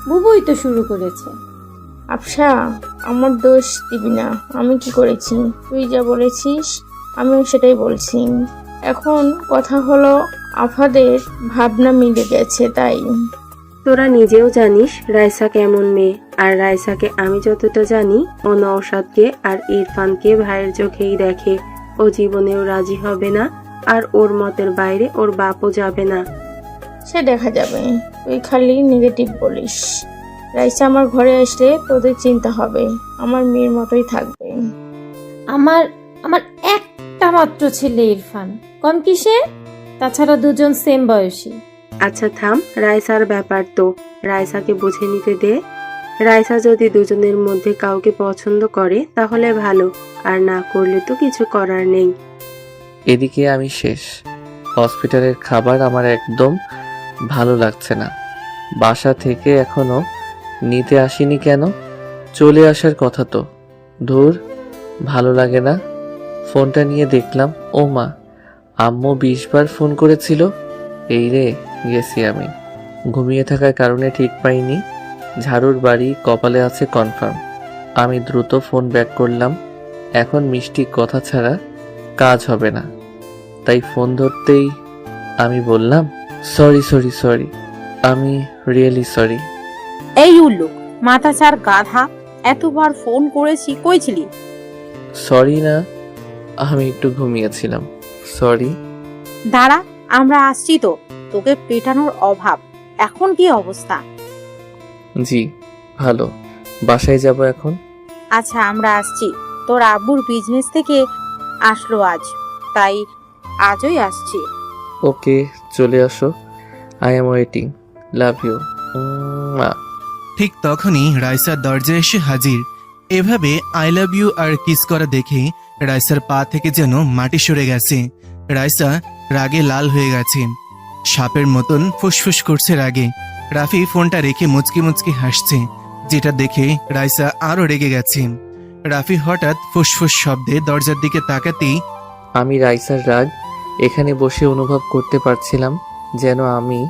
বুবুই তো শুরু করেছে। আফসা, আমার দোষ দিবি না। আমি কি করেছি? তুই যা বলেছিস আমিও সেটাই বলছি। এখন কথা হলো, আফাদের ভাবনা মিলে গেছে, তাই। তোরা নিজেও জানিস রাইসা কেমন মেয়ে, আর রাইসাকে আমি যতটা জানি, ও নওশাদকে আর ইরফানকে ভাইয়ের চোখেই দেখে। ও জীবনেও রাজি হবে না, আর ওর মতের বাইরে ওর বাপও যাবে না। সে দেখা যাবে, তুই খালি নেগেটিভ বলিস। রাইসা আমার ঘরে আসলে তোদের চিন্তা হবে, আমার মেয়ের মতোই থাকবে। আমার আমার একটা মাত্র ছেলে ইরফান, কম কিসে? তাছাড়া দুজন সেম বয়সী। আচ্ছা থাম, রাইসার ব্যাপার তো রাইসাকে বুঝে নিতে দে। রাইসা যদি দুজনের মধ্যে কাউকে পছন্দ করে তাহলে ভালো, আর না করলে তো কিছু করার নেই। এদিকে আমি শেষ। হসপিটালের খাবার আমার একদম ভালো লাগছে না। বাসা থেকে এখনো নিতে আসিনি কেন? চলে আসার কথা তো। ধুর, ভালো লাগে না। ফোনটা নিয়ে দেখলাম, ও মা, আম্মু 20 বার ফোন করেছিল। এই রে, গেছি আমি। ঘুমিয়ে থাকার কারণে ঠিক পাইনি। ঝাড়ুর বাড়ি কপালে আছে কনফার্ম। আমি দ্রুত ফোন ব্যাক করলাম। এখন মিষ্টি কথা ছাড়া কাজ হবে না, তাই ফোন ধরতেই আমি বললাম, সরি, আমি রিয়েলি সরি। এই উল্লুক, মাথা ছাড় গাধা, এতবার ফোন করেছি, কই ছিলি? সরি না, আমি একটু ঘুমিয়েছিলাম। সরি। দাঁড়া, আমরা আসছি তো। তোকে পেটানোর অভাব। এখন কি অবস্থা? জি ভালো। বাসায় যাব এখন। আচ্ছা, আমরা আসছি। তোর আব্বুর বিজনেস থেকে আসলো আজ, তাই আজই আসছি। ওকে, চলে আসো। I am waiting. Love you. ঠিক তখনই রাইসার দরজায় এসে হাজির। এভাবে আই লাভ ইউ আর কিস করা দেখে রাইসার পা থেকে যেন মাটি সরে গেছে। রাইসা রাগে লাল হয়ে গেছে, সাপের মতন ফুসফুস করছে রাগে। রাফি ফোনটা রেখে মুচকি মুচকি হাসছে, যেটা দেখে রাইসা আরো রেগে গেছে। রাফি হঠাৎ ফুসফুস শব্দে দরজার দিকে তাকাতেই আমি রাইসার রাগ এখানে বসে অনুভব করতে পারছিলাম, যেন আমি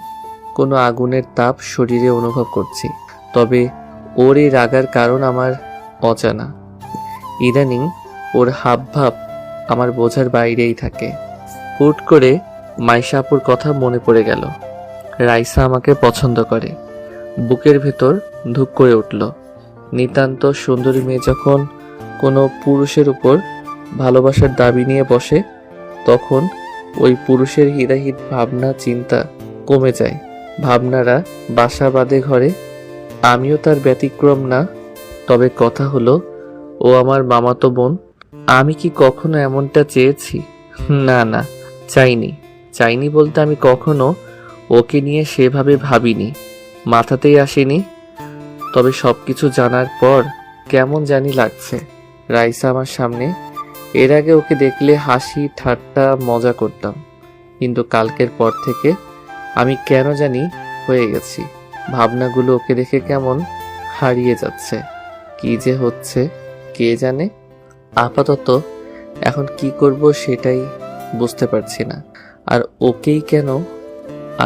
কোনো আগুনের তাপ শরীরে অনুভব করছি। তবে ওর এই রাগার কারণ আমার অজানা। ইদানিং ওর হাবভাব আমার বোঝার বাইরেই থাকে। হুট করে মাইশাপুর কথা মনে পড়ে গেল। রাইসা আমাকে পছন্দ করে। বুকের ভেতর ধুক করে উঠল। নিতান্ত সুন্দরী মেয়ে যখন কোনো পুরুষের উপর ভালোবাসার দাবি নিয়ে বসে, তখন ওই পুরুষের হিদাহিত ভাবনা চিন্তা কমে যায়। ভাবনারা বাসা বাঁধে ঘরে। আমিও তার ব্যতিক্রম না। তবে কথা হলো, ও আমার মামাতো বোন। আমি কি কখনো এমনটা চেয়েছি? না না, চাইনি বলতে আমি কখনো ওকে নিয়ে সেভাবে ভাবিনি, মাথাতেই আসেনি। তবে সবকিছু জানার পর কেমন জানি লাগছে। রাইসা আমার সামনে। এর আগে ওকে দেখলে হাসি ঠাট্টা মজা করতাম, কিন্তু কালকের পর থেকে আমি কেন জানি হয়ে গেছি। ভাবনাগুলো ওকে দেখে কেমন হারিয়ে যাচ্ছে। কি যে হচ্ছে কে জানে। আপাতত এখন কি করব সেটাই বুঝতে পারছি না। আর ওকেই কেন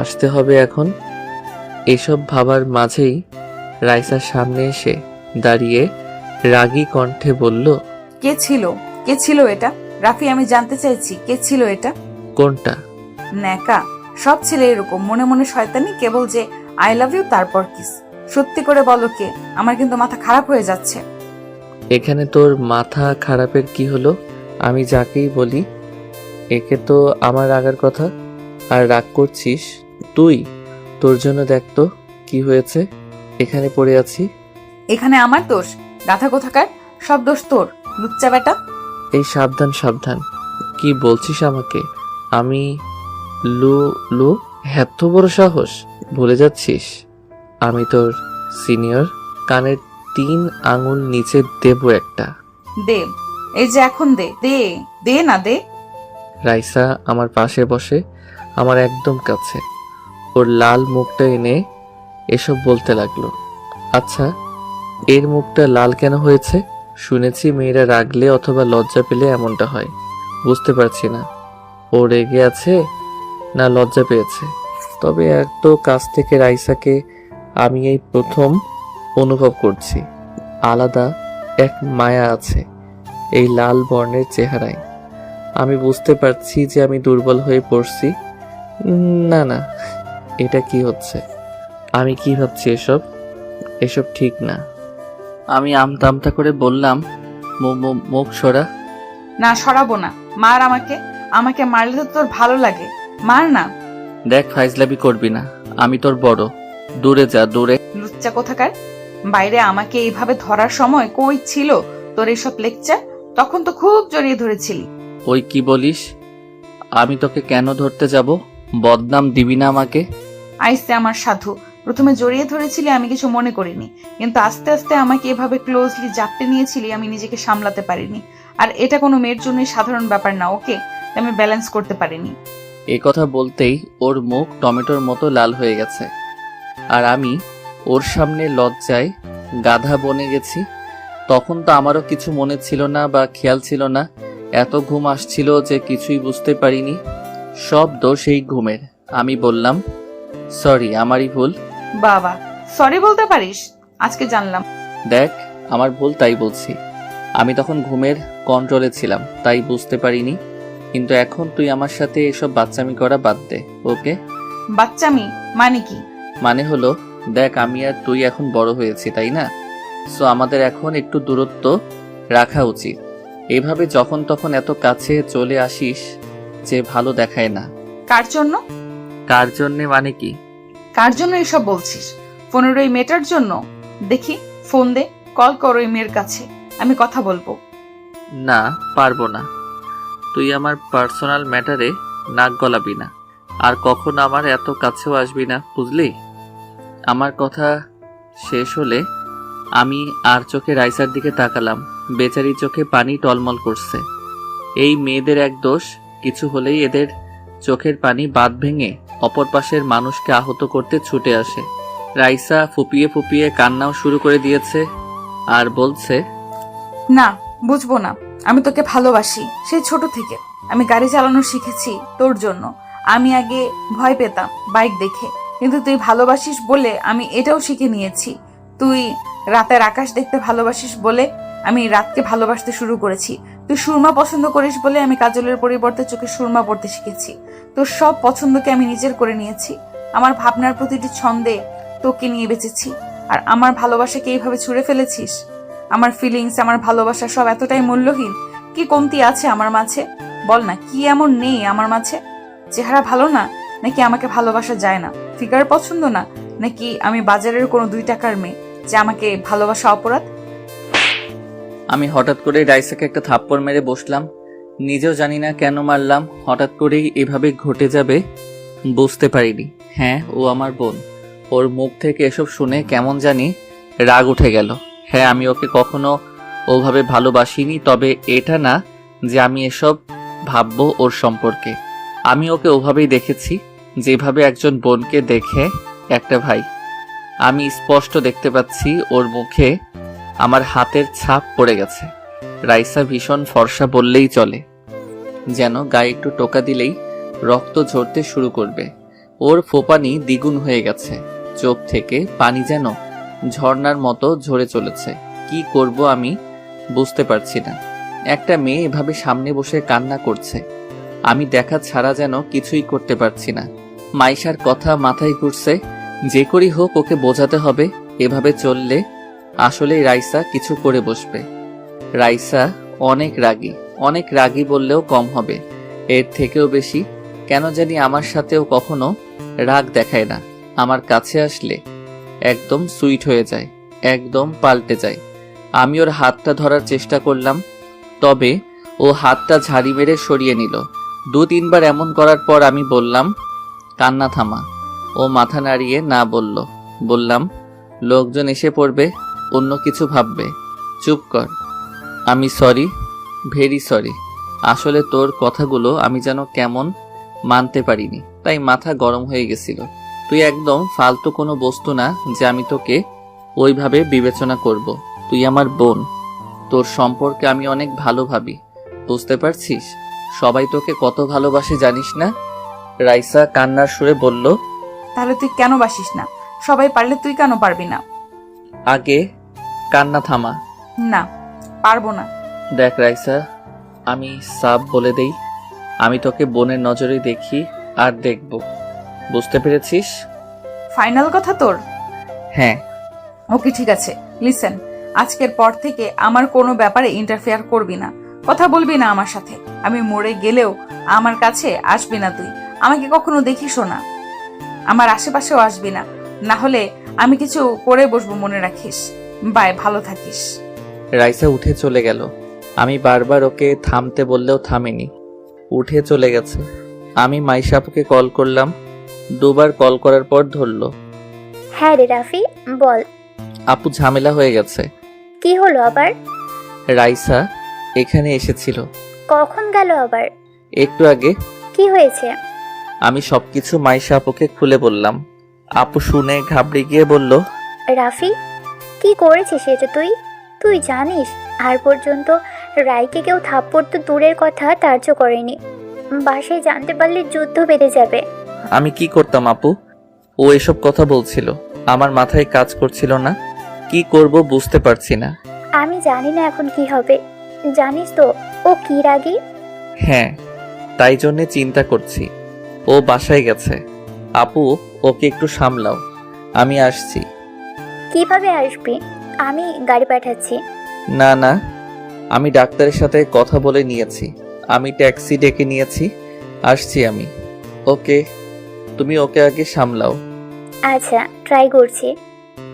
আসতে হবে এখন? এসব ভাবার মাঝেই রাইসার সামনে এসে দাঁড়িয়ে রাগী কণ্ঠে বলল, কে ছিল এটা? রাফি, আমি জানতে চাইছি কে ছিল এটা? কোনটা? ন্যাকা। সব ছেলে এরকম, মনে মনে শয়তানি, কেবল যে আই লাভ ইউ তারপর কিস। সত্যি করে বলো কে? আমার কিন্তু মাথা খারাপ হয়ে যাচ্ছে। এখানে তোর মাথা খারাপের কি হলো? আমি যাকেই বলি একে তো আমার রাগার কথা। আর রাগ করছিস তুই? তোর জন্য দেখ তো কি হয়েছে। এখানে পড়ে আছি। এখানে আমার দোষ? গাধা কোথাকার, সব দোষ তোর, লুচ্চা বেটা। এই সাবধান সাবধান, কি বলছিস আমাকে? আমি লু লু? এত বড় সাহস? ভুলে যাচ্ছিস আমি তোর সিনিয়র। কানের 3 আঙুল নিচে দেব একটা। দে, এই যে এখন দে দে দে না দে। রাইসা আমার পাশে বসে, আমার একদম কাছে। ওর লাল মুখটা এনে এসব বলতে লাগলো। আচ্ছা, এর মুখটা লাল কেন হয়েছে? শুনেছি মেয়েরা রাগলে অথবা লজ্জা পেলে এমনটা হয়। বুঝতে পারছি না ও রেগে আছে না লজ্জা পেয়েছে। তবে এত কাছ থেকে রাইসাকে আমি এই প্রথম অনুভব করছি। আলাদা এক মায়া আছে এই লাল বর্ণের চেহারায়। আমি বুঝতে পারছি যে আমি দুর্বল হয়ে পড়ছি। না না, এটা কি হচ্ছে? আমি কি ভাবছি? এসব ঠিক না। আমি আমতা করে বললাম, মুখ সরা। না, সরাবো না। মার আমাকে মারলে তো তোর ভালো লাগে, মার না। দেখ, ফাইজলামি করবি না। আমি তোর বড়, দূরে যা, দূরে। লুচ্চা কোথাকার। বাইরে আমাকে এইভাবে ধরার সময় কই ছিল তোর এসব লেকচার? তখন তো খুব জড়িয়ে ধরেছিলি। ওই কি বলিস? আমি তোকে কেন ধরতে যাব? বদনাম দিবি না আমাকে। আইসে আমার সাধু। প্রথমে জড়িয়ে ধরেছিলি, আমি কিছু মনে করিনি, কিন্তু আস্তে আস্তে আমাকে এভাবে ক্লোজলি জাপটে নিয়েছিলি, আমি নিজেকে সামলাতে পারিনি। আর এটা কোনো মেয়ের জন্যই সাধারণ ব্যাপার না, ওকে আমি ব্যালেন্স করতে পারিনি। এই কথা বলতেই ওর মুখ টমেটোর মতো লাল হয়ে গেছে। আর আমি ওর সামনে লজ্জায় গাধা বনে গেছি। তখন তো আমারও কিছু মনে ছিল না বা খেয়াল ছিল না। এত ঘুম আসছিল যে কিছুই বুঝতে পারিনি। সব দোষ এই ঘুমের। আমি বললাম, সরি, আমারই ভুল। বাবা, সরি বলতে পারিস? আজকে জানলাম। দেখ, আমার ভুল, তাই বলছি। আমি তখন ঘুমের কন্ট্রোলে ছিলাম, তাই বুঝতে পারিনি। কিন্তু এখন তুই আমার সাথে এসব বাচ্চামি করা বাদ দে, ওকে? বাচ্চামি মানে কি? মানে হলো, দেখ, আমি আর তুই এখন বড় হয়েছি, তাই না? সো আমাদের এখন একটু দূরত্ব রাখা উচিত। এভাবে যখন তখন এত কাছে চলে আসিস যে ভালো দেখায় না। কার জন্য? কার জন্যে মানে কি? কার জন্য এসব বলছিস? ফোনের ওই মেয়েটার জন্য? দেখি, ফোন দে, কল কর ওই মেয়ের কাছে, আমি কথা বলবো। না, পারবো না। তুই আমার পার্সোনাল ম্যাটারে নাক গলাবি না, আর কখনো আমার এত কাছেও আসবি না, বুঝলি? আমার কথা শেষ হলে আমি আর চোখে রাইসার দিকে তাকালাম। বেচারি চোখে পানি টলমল করছে। এই মেয়েদের এক দোষ, কিছু হলেই এদের চোখের পানি বাঁধ ভেঙে অপর পাশের মানুষকে আহত করতে ছুটে আসে। রাইসা ফুপিয়ে ফুপিয়ে কান্নাও শুরু করে দিয়েছে আর বলছে, না, বুঝবো না। আমি তোকে ভালোবাসি সেই ছোট থেকে। আমি গাড়ি চালানো শিখেছি তোর জন্য। আমি আগে ভয় পেতাম বাইক দেখে, কিন্তু তুই ভালোবাসিস বলে আমি এটাও শিখে নিয়েছি। তুই রাতের আকাশ দেখতে ভালোবাসিস বলে আমি রাতকে ভালোবাসতে শুরু করেছি। তুই সুরমা পছন্দ করিস বলে আমি কাজলের পরিবর্তে চোখে সুরমা পড়তে শিখেছি। তোর সব পছন্দকে আমি নিজের করে নিয়েছি। আমার ভাবনার প্রতিটি ছন্দে তোকে নিয়ে বেঁচেছি। আর আমার ভালোবাসাকে এইভাবে ছুঁড়ে ফেলেছিস। আমার ফিলিংস, আমার ভালোবাসা সব এতটাই মূল্যহীন। কি কমতি আছে আমার মাঝে? বল না, কি এমন নেই আমার মাঝে? চেহারা ভালো না, নাকি আমাকে ভালোবাসা যায় না? ফিগার পছন্দ না, নাকি আমি বাজারের কোনো 2 টাকার মেয়ে যে আমাকে ভালোবাসা অপরাধ? আমি হঠাৎ করে রাইসাকে একটা থাপ্পড় মেরে বসলাম। নিজেও জানি না কেন মারলাম। হঠাৎ করেই এভাবে ঘটে যাবে বুঝতে পারিনি। হ্যাঁ, ও আমার বোন। ওর মুখ থেকে এসব শুনে কেমন জানি রাগ উঠে গেল। হ্যাঁ, আমি ওকে কখনো ওভাবে ভালোবাসিনি, তবে এটা না যে আমি এসব ভাববো ওর সম্পর্কে। আমি ওকে ওভাবেই দেখেছি, যেভাবে একজন বোনকে দেখে একটা ভাই। আমি স্পষ্ট দেখতে পাচ্ছি ওর মুখে আমার হাতের ছাপ পড়ে গেছে। রাইসা ভীষণ ফর্সা বললেই চলে, যেন গায়ে একটু টোকা দিলেই রক্ত ঝরতে শুরু করবে। ওর ফোপানি দ্বিগুণ হয়ে গেছে, চোখ থেকে পানি যেন ঝর্ণার মতো ঝরে চলেছে। কি করব আমি বুঝতে পারছি না। একটা মেয়ে এভাবে সামনে বসে কান্না করছে, আমি দেখা ছাড়া যেন কিছুই করতে পারছি না। মাইশার কথা মাথায় ঘুরছে, যে করি হোক ওকে বোঝাতে হবে। এভাবে চললে আসলেই রাইসা কিছু করে বসবে। রাইসা অনেক রাগী বললেও কম হবে, এর থেকেও বেশি। কেন জানি আমার সাথেও কখনো রাগ দেখায় না। আমার কাছে আসলে একদম সুইট হয়ে যায়, একদম পাল্টে যায়। আমি ওর হাতটা ধরার চেষ্টা করলাম, তবে ও হাতটা ঝাড়ি মেরে সরিয়ে নিল। 2-3 বার এমন করার পর আমি বললাম, কান্না থামা। ও মাথা নাড়িয়ে না বলল। বললাম, লোকজন এসে পড়বে, অন্য কিছু ভাববে, চুপ কর। আমি সরি, ভেরি সরি। আসলে তোর কথাগুলো আমি যেন কেমন মানতে পারিনি, তাই মাথা গরম হয়ে গেছিল। তুই একদম ফালতু কোনো বস্তু না যে আমি তোকে ওইভাবে বিবেচনা করব। তুই আমার বোন, তোর সম্পর্কে আমি অনেক ভালো ভাবি, বুঝতে পারছিস? সবাই তোকে কত ভালোবাসে জানিস না? রাইসা কান্নার সুরে বলল, তাহলে তুই কেন বাসিস না? সবাই পারলে তুই কেন পারবি না? আগে কান্না থামা। না, পারবো না। দেখ রাইসা, আমি সাফ বলে দেই, আমি তোকে বোনের নজরে দেখি আর দেখব, বুঝতে পেরেছিস? ফাইনাল কথা তোর? হ্যাঁ। ওকে, ঠিক আছে। লিসেন, আজকের পর থেকে আমার কোনো ব্যাপারে ইন্টারফেয়ার করবি না, কথা বলবি না আমার সাথে। আমি মরে গেলেও আমার কাছে আসবি না তুই। আমাকে কখনো দেখিসও না, আমার আশেপাশেও আসবি না। না হলে আমি কিছু করে বসবো, মনে রাখিস। বাই, ভালো থাকিস। রাইসা উঠে চলে গেল। আমি বারবার ওকে থামতে বললেও থামেনি, উঠে চলে গেছে। আমি মাইশা আপুকে কল করলাম, 2 বার কল করার পর ধরলো। হ্যাঁ রে রাফি, বল। আপু, ঝামেলা হয়ে গেছে। কি হলো আবার? রাইসা এখানে এসেছিল। কখন গেল আবার? একটু আগে। কি হয়েছে? আমি সবকিছু মাইশা আপুকে খুলে বললাম। আপু শুনে ঘাবড়ে গিয়ে বলল, রাফি, কি করেছিস এটা তুই? তুই জানিস আর পর্যন্ত রাইকে কেউ থাপ্পড় তো দূরের কথা, তার্য করেনি। বাসায় জানতে পারলে যুদ্ধ বেঁধে যাবে। আমি কি করতাম আপু? ও এসব কথা বলছিল, আমার মাথায় কাজ করছিল না। কি করব বুঝতে পারছি না। আমি জানি না এখন কি হবে। জানিস তো ও কি রাগী? হ্যাঁ, তাই জন্যে চিন্তা করছি। ও বাসায় গেছে। আপু, ওকে একটু সামলাও, আমি আসছি। কিভাবে আসবি? আমি গাড়ি পাঠাচ্ছি। না না, আমি ডাক্তারের সাথে কথা বলে নিয়েছি, আমি ট্যাক্সি ডেকে নিয়েছি, আসছি আমি। ওকে, তুমি ওকে আগে সামলাও। আচ্ছা, ট্রাই করছি।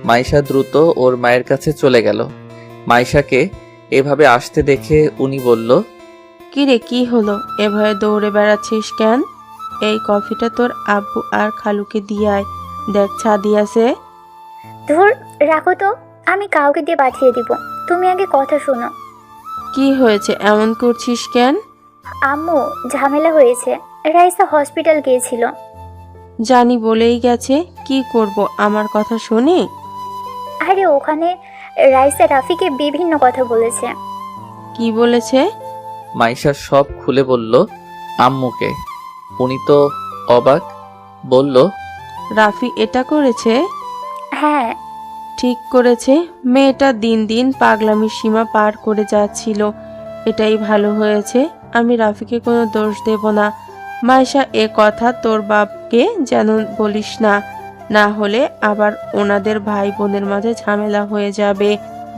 মাইশা দ্রুত ওর মায়ের কাছে চলে গেল। মাইশাকে এভাবে আসতে দেখে উনি বলল, কিরে, কি হলো? এভাবে দৌড়ে বেড়াচ্ছিস কেন? এই কফিটা তোর আব্বু আর খালুকে দিয়ে আয়, দেখ ছাদি আছে। ধুর, রাখো তো, আমি কাউকে দিয়ে পাঠিয়ে দিব। তুমি আগে কথা শোনো। কি হয়েছে, এমন করছিস কেন? আম্মু, ঝামেলা হয়েছে। রাইসা হসপিটাল গিয়েছিল। জানি বলেই গেছে, কি করব আমার কথা শুনে? আরে ওখানে রাইসা রাফিকে বিভিন্ন কথা বলেছে। কি বলেছে? মাইশা সব খুলে বলল আম্মুকে। উনি তো অবাক, বলল, রাফি এটা করেছে? হ্যাঁ, ঠিক করেছে। মেয়েটা দিন দিন পাগলামির সীমা পার করে যাচ্ছিল। এটাই ভালো হয়েছে। আমি রাফিকে কোনো দোষ দেব না। মাইশা, এ কথা তোর বাপকে যেন বলিস না, না হলে আবার ওনাদের ভাই বোনের মাঝে ঝামেলা হয়ে যাবে।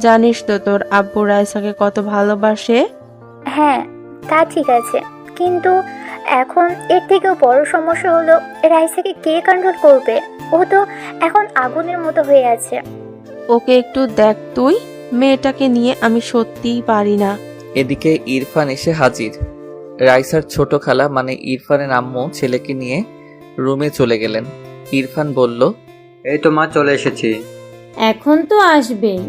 জানিস তো তোর আব্বু রাইসাকে কত ভালোবাসে। হ্যাঁ তা ঠিক আছে, কিন্তু এখন এর থেকেও বড় সমস্যা হলো রাইসাকে কে কন্ট্রোল করবে? ও তো এখন আগুনের মতো হয়ে আছে। ওকে একটু দেখ তুই, মেয়েটাকে নিয়ে আমি সত্যিই পারি না। এদিকে ইরফান এসে হাজির। রাইসার ছোট খালা মানে ইরফানের আম্মু ছেলেকে নিয়ে রুমে চলে গেলেন। ইরফান বলল, এই তো মা, চলে এসেছি। এখন তো আসবেই।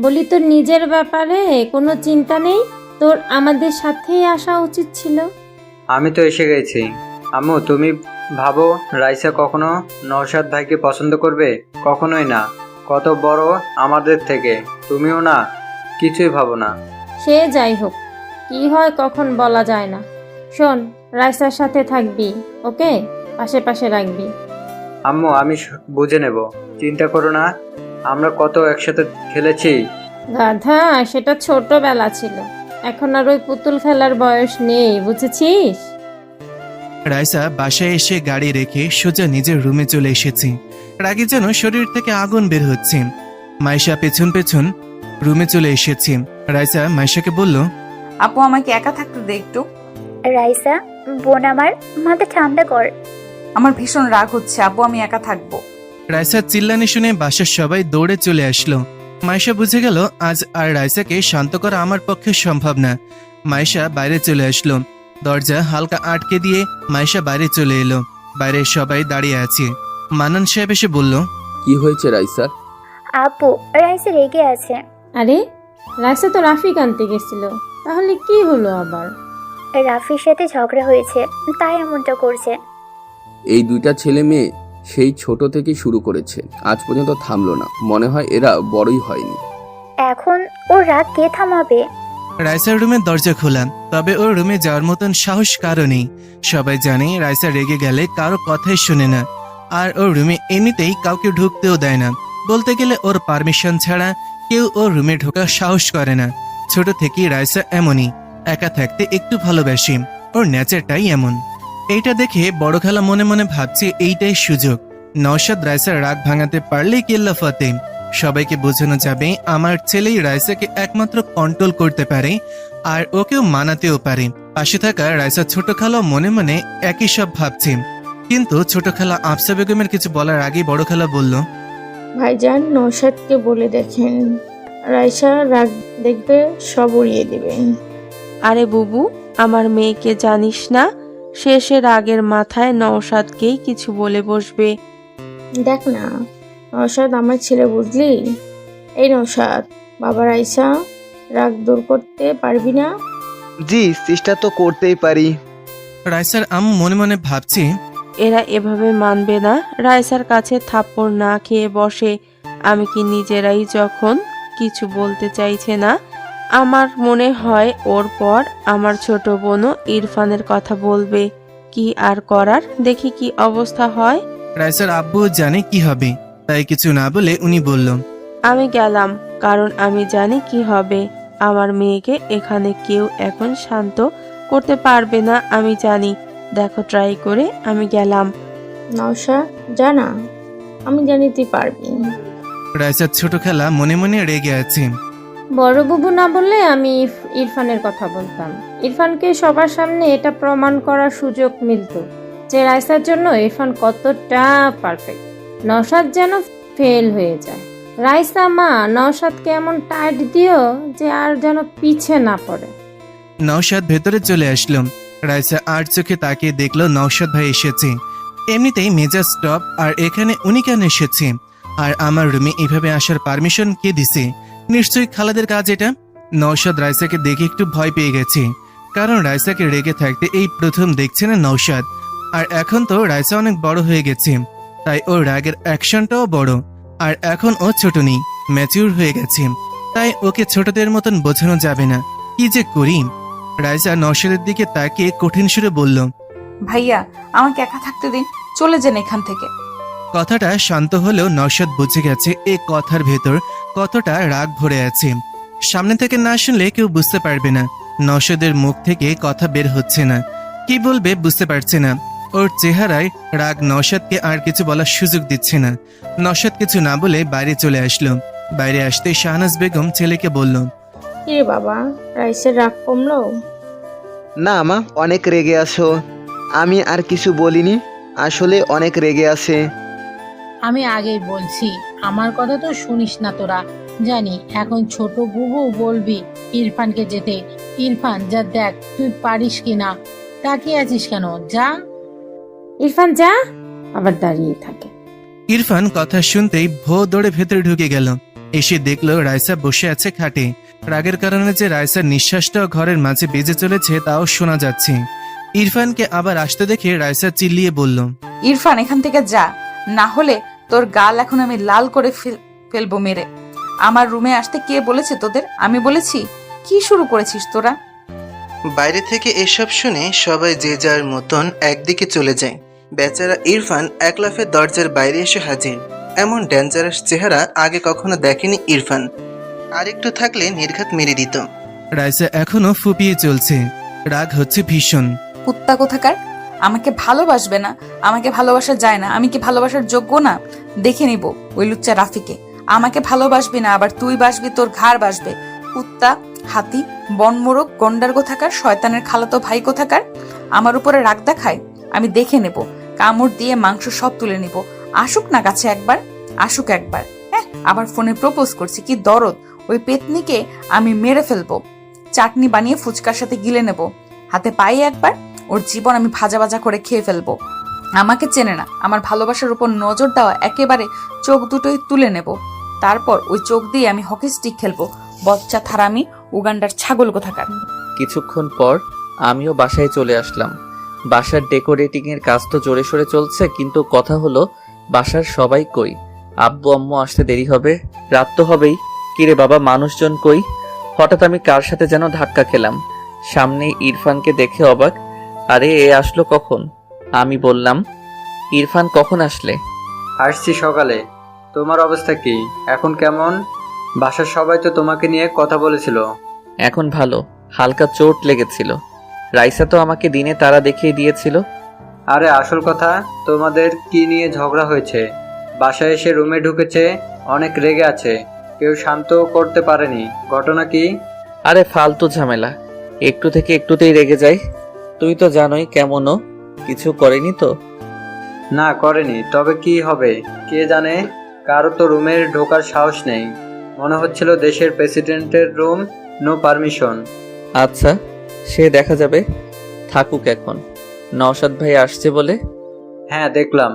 বলি, তোর নিজের ব্যাপারে কোনো চিন্তা নেই? তোর আমাদের সাথেই আসা উচিত ছিল। আমি তো এসে গেছি। আম্মু, তুমি ভাবো রাইসা কখনো নওশাদ ভাইকে পছন্দ করবে? কখনোই না। কত বড় আমাদের থেকে, তুমিও না, কিছুই ভাবো না। সে যাই হোক, কি হয় কখন বলা যায় না। শোন, রাইসার সাথে থাকবি, ওকে? পাশে পাশে রাখবি। আম্মু, আমি বুঝে নেব, চিন্তা করো না। আমরা কত একসাথে খেলেছি। গাধা, সেটা ছোটবেলা ছিল, এখন আর ওই পুতুল খেলার বয়স নেই, বুঝেছিস? রাইসা বাসায় এসে গাড়ি রেখে সোজা নিজের রুমে চলে এসেছে। রাগে যেন শরীর থেকে আগুন বের হচ্ছে। মাইশা পেছন পেছন রুমে চলে এসেছে। রাইসা মাইশাকে বলল, আপু আমাকে একা থাকতে দে একটু। রাইসা বোন আমার, মাথা ঠান্ডা কর। আমার ভীষণ রাগ হচ্ছে আপু, আমি একা থাকবো। রাইসার চিল্লানি শুনে বাসার সবাই দৌড়ে চলে আসলো। মাইশা বুঝে গেল আজ আর রাইসাকে শান্ত করা আমার পক্ষে সম্ভব না। মাইশা বাইরে চলে আসলো। দরজা হালকা আটকে দিয়ে মাইশা বাইরে চলে এলো। বাইরে সবাই দাঁড়িয়ে আছে। মানান সাহেব এসে বলল, কি হয়েছে রাইসার? আপু রাইসা রেগে আছে। আরে, রাইসা তো রাফিক আনতে গেছিল, তাহলে কি হলো আবার? রাফির সাথে ঝগড়া হয়েছে, তাই এমনটা করছে। এই দুইটা ছেলে মেয়ে সেই ছোট থেকে শুরু করেছে, আজ পর্যন্ত থামলো না। মনে হয় এরা বড়ই হয়নি। এখন ওর রাগ কে থামাবে? রাইসার রুমের দরজা খোলা, তবে ওর রুমে যাওয়ার মতন সাহস কারো নেই। সবাই জানে রাইসা রেগে গেলে কারো কথাই শোনে না, আর ওর রুমে এমনিতেই কাউকে ঢুকতেও দেয় না। বলতে গেলে ওর পারমিশন ছাড়া কেউ ওর রুমে ঢোকার সাহস করে না। ছোট থেকেই রাইসা এমনই, একা থাকতে একটু ভালোবাসি, ওর নেচারটাই এমন। এইটা দেখে বড় খালা মনে মনে ভাবছে এইটাই সুযোগ। নওশাদ রাইসার রাগ ভাঙাতে পারলেই কেল্লা ফতে। সবাইকে বোঝানো যাবে আমার ছেলেই রাইসাকে একমাত্র কন্ট্রোল করতে পারে, আর ওকেও মানাতেও পারে। পাশে থাকা রাইসার ছোট খালা মনে মনে একই সব ভাবছে। কিন্তু ছোট খালা আফসা বেগমের কিছু বলার আগেই বড় খালা বলল, ভাইজান নওশাদকে বলে দেখেন, রাইসা রাগ দেখবে সব উড়িয়ে দেবেন। আরে বুবু, আমার মেয়েকে জানিস না? শেষে রাগের মাথায় নওশাদকেই কিছু বলে বসবে। দেখ না, নওশাদ আমার ছেলে, বুঝলি? এই নওশাদ, বাবা রাইসা রাগ দূর করতে পারবি না? জি, চেষ্টা তো করতেই পারি। রাইসার আম্মু মনে মনে ভাবছে, এরা এভাবে মানবে না। রাইসার কাছে থাপ্পড় না খেয়ে বসে। আমি কি নিজেরাই যখন কিছু বলতে চাইছে না, আমার মনে হয় ওর পর আমার ছোট বোনও ইরফানের কথা বলবে। কি আর করার, দেখি কি অবস্থা হয়। রাইসার আব্বু জানে কি হবে, তাই কিছু না বলে উনি বলল, আমি গেলাম, কারণ আমি জানি কি হবে। আমার মেয়েকে এখানে কেউ এখন শান্ত করতে পারবে না, আমি জানি। দেখো ট্রাই করে। আমি গেলাম। নওশাদ জানা, আমি জানি তুই পারবি। রাইসার ছোট খালা মনে মনে রেগে আছে। বড় বুবু না বললে আমি ইরফানের কথা বলতাম। ইরফানকে সবার সামনে এটা প্রমাণ করার সুযোগ মিলত যে রাইসার জন্য ইরফান কতটা পারফেক্ট। নওশাদ যেন ফেল হয়ে যায়। রাইসা মা, নওশাদকে এমন টাইট দিও যে আর যেন পিছে না পড়ে। নওশাদ ভেতরে চলে আসলো। রাইসা আর চোখে তাকিয়ে দেখলো নওশাদ ভাই এসেছে। এমনিতেই মেজাজ স্টপ, আর এখানে উনি কেন এসেছে? আর আমার রুমে এভাবে আসার পারমিশন কে দিছে? নিশ্চয়ই খালাদের কাজ এটা। নওশাদ রাইসাকে দেখে একটু ভয় পেয়ে গেছে, কারণ রাইসাকে রেগে থাকতে এই প্রথম দেখছে না নওশাদ। আর এখন তো রাইসা অনেক বড় হয়ে গেছে, তাই ওর রাগের অ্যাকশনটাও বড়। আর এখন ও ছোট নেই, ম্যাচিউর হয়ে গেছে, তাই ওকে ছোটদের মতন বোঝানো যাবে না। কি যে করি? রাইসা নওশাদের দিকে তাকিয়ে কঠিন সুরে বলল, ভাইয়া আমাকে একা থাকতে দিন, চলে যান এখান থেকে। কথাটা শান্ত হলেও নওশাদ বুঝে গেছে এই কথার ভেতর কতটা রাগ ভরে আছে। সামনে থেকে না শুনলে কেউ বুঝতে পারবে না। নওশাদের মুখ থেকে কথা বের হচ্ছে না, কি বলবে বুঝতে পারছে না। ওর চেহারায় রাগ নওশাদকে আর কিছু বলার সুযোগ দিচ্ছে না। নওশাদ কিছু না বলে বাইরে চলে আসলো। বাইরে আসতে শাহনাজ বেগম ছেলেকে বলল, কিরে বাবা, রাইসের রাগ কমলো? না মা, অনেক রেগে আছো। আমি আর কিছু বলিনি, আসলে অনেক রেগে আছে। আমি আগেই বলছি, আমার কথা তো শুনিস না তোরা। জানি এখন ছোট বুবু বলবি ইরফানকে যেতে। ইরফান যা, দেখ তুই পারিস কিনা। তাকিয়ে আছিস কেন? যা। ইরফান যা, আবার দাঁড়িয়ে থাকে। ইরফান কথা শুনতেই ভো দৌড়ে ভেতরে ঢুকে গেল। এসে দেখলো রাইসা বসে আছে খাটে। রাগের কারণে যে রাইসার নিঃশ্বাসটাও ঘরের মাঝে বেজে চলেছে তাও শোনা যাচ্ছে। ইরফানকে আবার আসতে দেখে রাইসা চিল্লিয়ে বলল, ইরফান এখান থেকে যা, না হলে তোর গাল এখন আমি লাল করে ফেলবো মেরে। আমার রুমে আসতে কে বলেছে তোদের? আমি বলেছি? কি শুরু করেছিস তোরা? বাইরে থেকে এসব শুনে সবাই যে যার মতন একদিকে চলে যায়। বেচারা ইরফান এক লাফে দরজার বাইরে এসে হাজির। এমন ডেঞ্জারাস চেহারা আগে কখনো দেখেনি ইরফান। আর একটু থাকলে নির্ঘাত মেরে দিত। রাইসা এখনো ফুপিয়ে চলছে, রাগ হচ্ছে ভীষণ। কুত্তা কোথাকার! আমাকে ভালোবাসবে না, আমাকে ভালোবাসা যায় না, আমি কি ভালোবাসার যোগ্য না? দেখে নিব ওই লুচ্চা রাফিকে। আমাকে ভালোবাসবি না, আবার তুই বাসবি, তোর ঘাড় বাসবে। কুত্তা, হাতি, বনমোরগ, গন্ডার কোথাকার, শয়তানের খালাতো ভাই কোথাকার! আমার উপরে রাগ দেখায়, আমি দেখে নেব, কামড় দিয়ে মাংস সব তুলে নিব। আসুক না কাছে একবার, আসুক একবার। হ্যাঁ, আবার ফোনে প্রপোজ করছি, কি দরদ! ওই পেতনিকে আমি মেরে ফেলবো, চাটনি বানিয়ে ফুচকার সাথে গিলে নেব। হাতে পাই একবার, ওর জীবন আমি ভাজা ভাজা করে খেয়ে ফেলবো। আমাকে চেনে না, আমার ভালোবাসার উপর নজর দেওয়া একেবারে চোখ দুটোই তুলে নেব। তারপর ওই চোখ দিয়ে আমি হকি স্টিক খেলবো। বচ্চা থারামি, উগান্ডার ছাগল কোথাকার! কিছুক্ষণ পর আমিও বাসায় চলে আসলাম। বাসার ডেকোরেটিং এর কাজ তো জোরে সোরে চলছে, কিন্তু কথা হলো বাসার সবাই কই? আব্বু আম্মু আসতে দেরি হবে, রাত তো হবেই। কিরে বাবা, মানুষজন কই? হঠাৎ আমি কার সাথে যেন ধাক্কা খেলাম। সামনে ইরফানকে দেখে অবাক, আরে এ আসলো কখন? আমি বললাম, ইরফান কখন আসলে? আসছি সকালে। তোমার অবস্থা কি এখন? কেমন? বাসার সবাই তো তোমাকে নিয়ে কথা বলেছিল। এখন ভালো, হালকা চোট লেগেছিল। রাইসা তো আমাকে দিনে তারা দেখিয়ে দিয়েছিল। আরে আসল কথা, তোমাদের কি নিয়ে ঝগড়া হয়েছে? বাসায় এসে রুমে ঢুকেছে, অনেক রেগে আছে, কেউ শান্ত করতে পারেনি। ঘটনা কি? আরে ফালতু ঝামেলা, একটু থেকে একটুতেই রেগে যাই। তুই তো জানোই কেমনও, কিছু করেনি তো? না করেনি, তবে কি হবে কে জানে। কারো তো রুমে ঢোকার সাহস নেই। মনে হচ্ছিল দেশের প্রেসিডেন্টের রুম, নো পারমিশন। আচ্ছা, সে দেখা যাবে, থাকুক এখন। নওশাদ ভাই আসছে বলে? হ্যাঁ দেখলাম,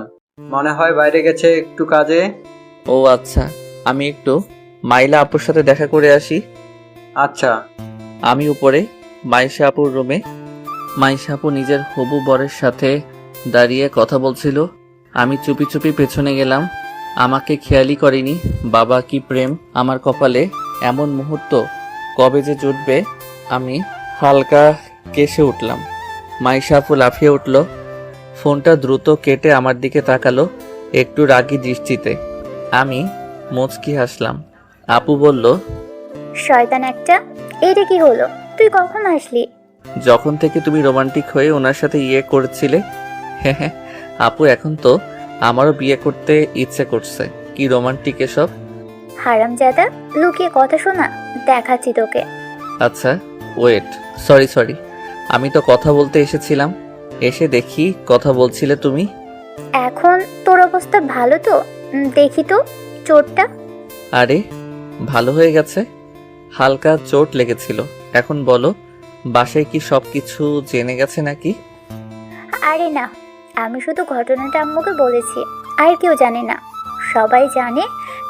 মনে হয় বাইরে গেছে একটু কাজে। ও আচ্ছা, আমি একটু মাইলা আপুর সাথে দেখা করে আসি। আচ্ছা। আমি উপরে মাইশা আপুর রুমে। মাইশা আপু নিজের হবু বরের সাথে দাঁড়িয়ে কথা বলছিল। আমি চুপি চুপি পেছনে গেলাম। আমাকে খেয়ালই করেনি। বাবা কি প্রেম আমার কপালে! এমন মুহূর্ত কবে যে জুটবে। আমি হালকা কেসে উঠলাম। মাইশা আপু লাফিয়ে উঠল, ফোনটা দ্রুত কেটে আমার দিকে তাকালো একটু রাগী দৃষ্টিতে। আমি মুচকি হাসলাম। আপু বলল, শয়তান একটা, এটা কি হলো? তুই কখন আসলি? যখন থেকে তুমি রোমান্টিক হয়ে ওনার সাথে ইয়ে করছিলে। হ্যাঁ হ্যাঁ আপু, এখন তো আমারও বিয়ে করতে ইচ্ছে করছে। কি রোমান্টিক এসব! হারামজাদা, লুকিয়ে কথা শোনা, দেখাচ্ছি তোকে। আচ্ছা ওয়েট, সরি, আমি তো কথা বলতে এসেছিলাম। এসে দেখি কথা বলছিলে তুমি। এখন তোর অবস্থা ভালো তো? দেখি তো চোটটা। আরে ভালো হয়ে গেছে, হালকা চোট লেগেছিল। এখন বলো, বাসায় কি সবকিছু জেনে গেছে নাকি? আরে না, আমি শুধু ঘটনাটা আম্মুকে বলেছি, আর কেউ জানে না। সবাই জানে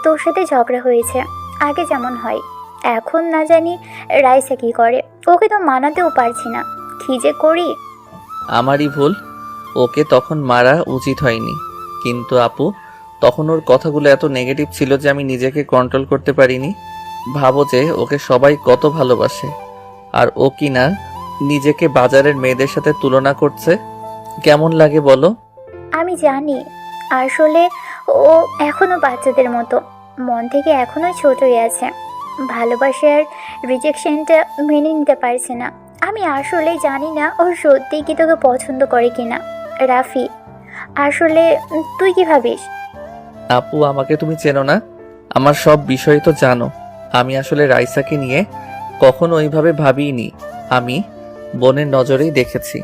তোর সাথে ঝগড়া হয়েছে, আগে যেমন হয়। এখন না জানি রাইসা কি করে, ওকে তো মানাতেও পারছি না। কি যে করি! আমারই ভুল, ও ওকে তখন মারা উচিত হয়নি, কিন্তু আপু তখন ওর কথাগুলো এত নেগেটিভ ছিল যে আমি নিজেকে কন্ট্রোল করতে পারিনি। ভাবো যে ওকে সবাই কত ভালোবাসে, আর ও কি না নিজেকে বাজারের মেয়েদের সাথে তুলনা করছে। কেমন লাগে বলো? আমি জানি আসলে ও এখনো বাচ্চাদের মতো, মন থেকে এখনো ছোটই আছে, ভালোবাসার রিজেকশনটা মেনে নিতে পারছে না। আমি আসলে জানি না ও সত্যিই কি তোকে পছন্দ করে কিনা। রাফি, আসলে তুই কি ভাবিস? আপু আমাকে তুমি চেনো না, আমার সব বিষয় তো জানো। আমি আসলে রাইসাকে নিয়ে কখনো ওইভাবে ভাবিনি, আমি বোনের নজরেই দেখেছি।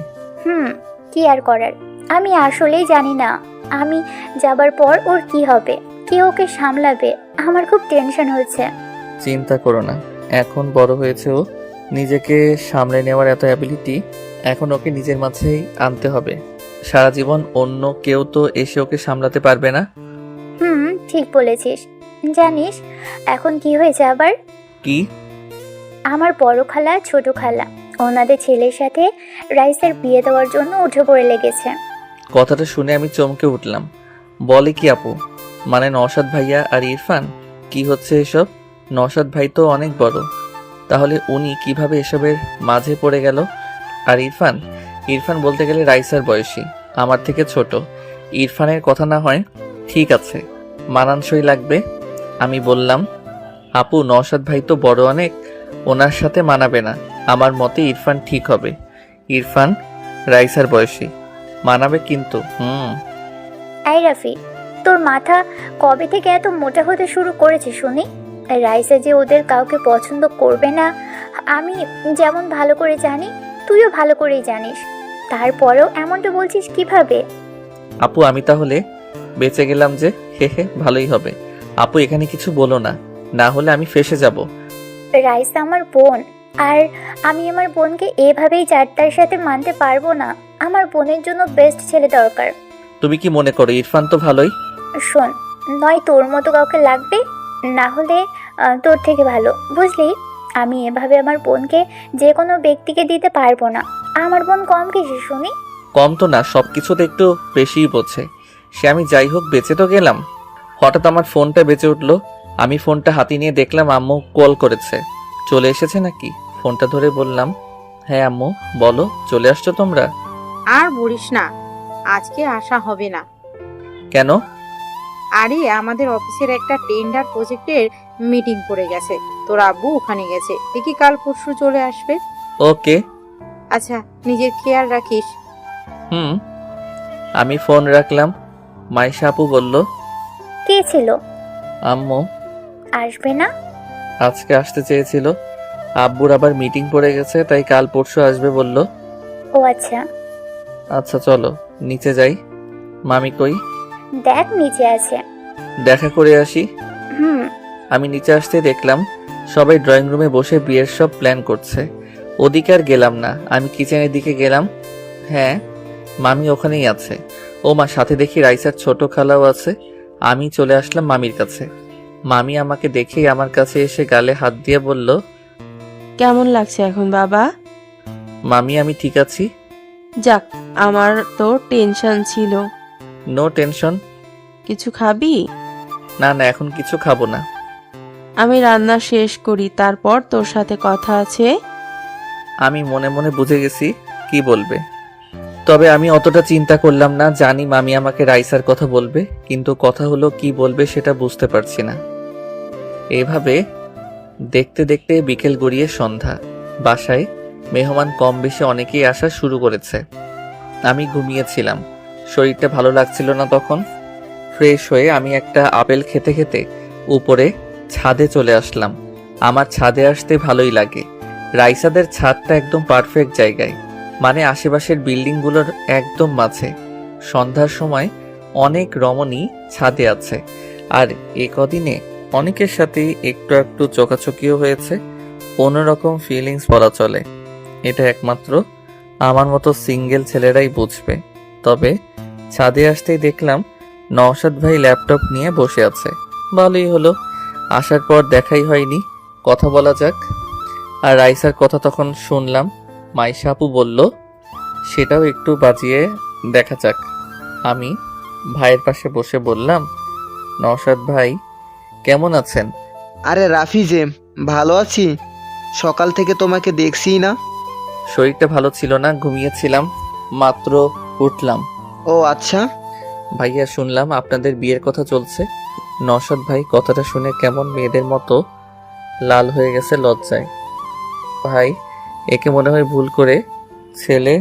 কি আর করার, আমি আসলেই জানি না আমি যাবার পর ওর কি হবে, কে ওকে সামলাবে। আমার খুব টেনশন হচ্ছে। চিন্তা করো না, এখন বড় হয়েছে ও, নিজেকে সামলে নেওয়ার এত অ্যাবিলিটি এখন ওকে নিজের মাঝেই আনতে হবে। সারা জীবন অন্য কেউ তো এসে ওকে সামলাতে পারবে না। ঠিক বলেছিস। জানিস এখন কি হয়েছে আবার? কি? আমার বড় খালা ছোট খালা ওনাদের ছেলের সাথে রাইসের বিয়ে দেওয়ার জন্য উঠে পড়ে লেগেছে। কথাটা শুনে আমি চমকে উঠলাম। বলে কি আপু? মানে নওশাদ ভাইয়া আর ইরফান? কি হচ্ছে এসব? নওশাদ ভাই তো অনেক বড়, তাহলে উনি কিভাবে এসবের মাঝে পড়ে গেল? আর ইরফান? ইরফান বলতে গেলে রাইসার বয়সী, আমার থেকে ছোট। ইরফানের কথা না হয় ঠিক আছে, মানানসই লাগবে। আমি বললাম, আপু নওশাদ ভাই তো বড় অনেক, ওনার সাথে মানাবে না। আমার মতে ইরফান ঠিক হবে। ইরফান রাইসার বয়সী, মানাবে কিন্তু। এই রাফি, তোর মাথা কবে থেকে এত মোটা হতে শুরু করেছে শুনি? রাইসা যে ওদের কাউকে পছন্দ করবে না আমি যেমন ভালো করে জানি, তুইও ভালো করেই জানিস, তারপরেও এমনটা বলছিস কিভাবে? আপু আমি তাহলে বেঁচে গেলাম যে, হে হে, ভালোই হবে। আপু এখানে কিছু বলো না, না হলে আমি ফেসে যাব। রাইসা আমার বোন, আর আমি আমার বোনকে এভাবেই চারটার সাথে মানতে পারবো না। আমার বোনের জন্য বেস্ট ছেলে দরকার। তুমি কি মনে করো ইরফান তো ভালোই? শোন, নয় তোর মতো কাউকে লাগবে, না হলে তোর থেকে ভালো, বুঝলি? আমি এভাবে আমার বোনকে যে কোনো ব্যক্তিকে দিতে পারবো না। আমার বোন কম কিছু শুনি? কম তো না, সব কিছুতে একটু বেশিই বোঝে। সে আমি যাই হোক বেঁচে তো গেলাম। হঠাৎ আমার ফোনটা বেজে উঠলো, আমি ফোনটা হাতে নিয়ে দেখলাম আম্মু কল করেছে। চলে এসেছে নাকি? ফোনটা ধরে বললাম, হ্যাঁ আম্মু বলো, চলে আসছো তোমরা? আর বলিস না, আজকে আসা হবে না। কেন? আরে আমাদের অফিসের একটা টেন্ডার প্রজেক্টের মিটিং পড়ে গেছে, তোর আব্বু ওখানে গেছে, দেখি কাল পরশু চলে আসবে। ওকে। আচ্ছা, নিজের খেয়াল রাখিস। আমি ফোন রাখলাম। মাইশা আপু বলল, কে ছিল? আম্মু। আসবে না? আজকে আসতে চেয়েছিল, আব্বুর আবার মিটিং পড়ে গেছে, তাই কাল পরশু আসবে বলল। ও আচ্ছা। আচ্ছা চলো নিচে যাই। মামি কই? দেখ নিচে আছে। দেখা করে আসি। আমি নিচে আসতে দেখলাম সবাই ড্রয়িং রুমে বসে বিয়ের সব প্ল্যান করছে। ওদিকে আর গেলাম না, আমি কিচেনের দিকে গেলাম। হ্যাঁ, মামি ওখানেই আছে। ও মা, সাথে দেখি রাইসার ছোট খালাও আছে। আমি চলে আসলাম মামির কাছে। মামি আমাকে দেখেই আমার কাছে এসে গালে হাত দিয়ে বলল, কেমন লাগছে এখন বাবা? মামি আমি ঠিক আছি। যাক, আমার তো টেনশন ছিল। No tension. কিছু খাবি? না না, এখন কিছু খাবো না। আমি রান্না শেষ করি, তারপর তোর সাথে কথা আছে। আমি মনে মনে বুঝে গেছি কি বলবে, তবে আমি অতটা চিন্তা করলাম না। জানি মামি আমাকে রাইসার কথা বলবে, কিন্তু কথা হলো কি বলবে সেটা বুঝতে পারছি না। এভাবে দেখতে দেখতে বিকেল গড়িয়ে সন্ধ্যা। বাসায় মেহমান কম বেশি অনেকেই আসা শুরু করেছে। আমি ঘুমিয়েছিলাম, শরীরটা ভালো লাগছিল না তখন। ফ্রেশ হয়ে আমি একটা আপেল খেতে খেতে উপরে ছাদে চলে আসলাম। আমার ছাদে আসতে ভালোই লাগে। রাইসাদের ছাদটা একদম পারফেক্ট জায়গায়, মানে আশেপাশের বিল্ডিংগুলোর একদম মাঝে। সন্ধ্যার সময় অনেক রমণী ছাদে আছে, আর এ কদিনে অনেকের সাথেই একটু একটু চোখাচোখিও হয়েছে। অন্যরকম ফিলিংস বলা চলে। এটা একমাত্র আমার মতো সিঙ্গেল ছেলেরাই বুঝবে। তবে ছাদে আসতেই দেখলাম নওশাদ ভাই ল্যাপটপ নিয়ে বসে আছে। ভালোই হলো, আসার পর দেখাই হয়নি, কথা বলা যাক। আর রাইসার কথা তখন শুনলাম। মাইশা আপু বলল, সেটাও একটু বাজিয়ে দেখা যাক। আমি ভাইয়ের পাশে বসে বললাম, নওশাদ ভাই কেমন আছেন? আরে রাফি যে, ভালো আছি। সকাল থেকে তোমাকে দেখছি না। শরীরটা ভালো ছিল না, ঘুমিয়েছিলাম, মাত্র উঠলাম। ও আচ্ছা। ভাইয়া শুনলাম আপনাদের বিয়ের কথা চলছে। নওশাদ ভাই কথাটা শুনে কেমন মেয়েদের মতো লাল হয়ে গেছে লজ্জায়। ভাই একে মনে হয় ভুল করে ছেলে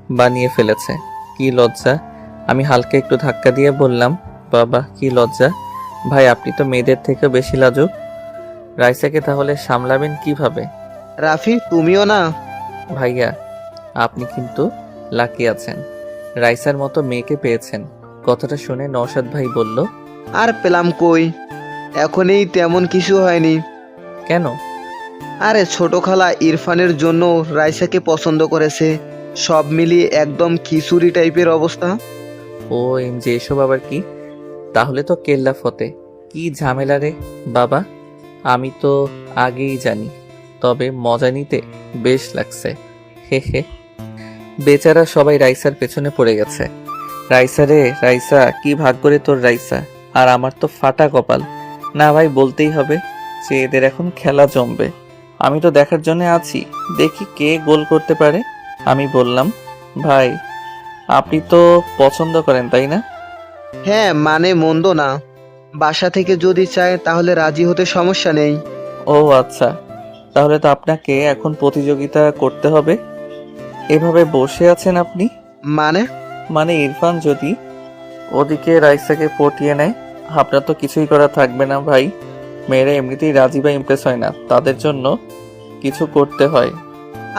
বানিয়ে ফেলেছে। কি লজ্জা। আমি হালকা একটু ধাক্কা দিয়ে বললাম, বাবা কি লজ্জা। ভাই আপনি তো মেয়েদের থেকে বেশি লাজুক। রাইসাকে তাহলে সামলাবেন কিভাবে? রাফি তুমিও না। ভাইয়া আপনি কিন্তু লাকি আছেন, রাইসার মতো মেয়েকে পেয়েছেন। কথাটা শুনে নওশাদ ভাই বলল, আর পেলাম কই, এখনই তেমন কিছু হয়নি। কেন? আরে ছোট খালা ইরফানের জন্য রাইসাকে পছন্দ করেছে। সব মিলিয়ে একদম খিচুড়ি টাইপের অবস্থা। ও এম যে এসব আবার কি? তাহলে তো কেল্লা ফতে। কি ঝামেলা রে বাবা। আমি তো আগেই জানি, তবে মজা নিতে বেশ লাগছে। হে হে। বেচারা সবাই রাইসার পেছনে পড়ে গেছে। রাইসা রে রাইসা, কি ভাগ করে তোর রাইসা। আর আমার তো ফাটা কপাল। না ভাই বলতেই হবে যে এদের এখন খেলা জমবে। আমি তো দেখার জন্য আছি, দেখি কে গোল করতে পারে। আমি বললাম, ভাই আপনি তো পছন্দ করেন তাই না? হ্যাঁ মানে মন্দ না। বাসা থেকে যদি চায় তাহলে রাজি হতে সমস্যা নেই। ও আচ্ছা, তাহলে তো আপনাকে এখন প্রতিযোগিতা করতে হবে। এভাবে বসে আছেন আপনি? মানে ইরফান যদি ওদিকে রাইসাকে পটিয়ে নেয়, আপনার তো কিছুই করা থাকবে না ভাই। মেয়েরা এমনিতেই রাজি বা ইমপ্রেস হয় না, তাদের জন্য কিছু করতে হয়।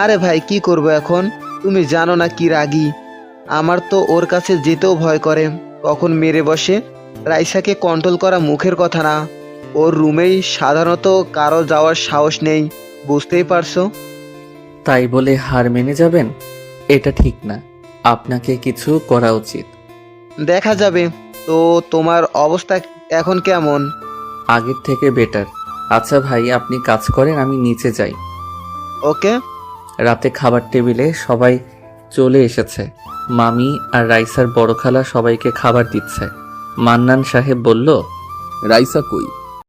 আরে ভাই কি করব এখন, তুমি জানো না কি রাগী। আমার তো ওর কাছে যেতেও ভয় করে, কখন মেরে বসে। রাইসাকে কন্ট্রোল করা মুখের কথা না। ওর রুমেই সাধারণত কারো যাওয়ার সাহস নেই, বুঝতেই পারছো। তাই বলে হার মেনে যাবেন? এটা ঠিক না, আপনাকে কিছু করা উচিত। দেখা যাবে। তো তোমার অবস্থা এখন কেমন? আগের থেকে বেটার। আচ্ছা ভাই আপনি কাজ করেন, আমি নিচে যাই। ওকে। রাতে খাবার টেবিলে সবাই চলে এসেছে। মামি আর রাইসার বড় খালা সবাইকে খাবার দিচ্ছে। মান্নান সাহেব বলল, রাইসা কই?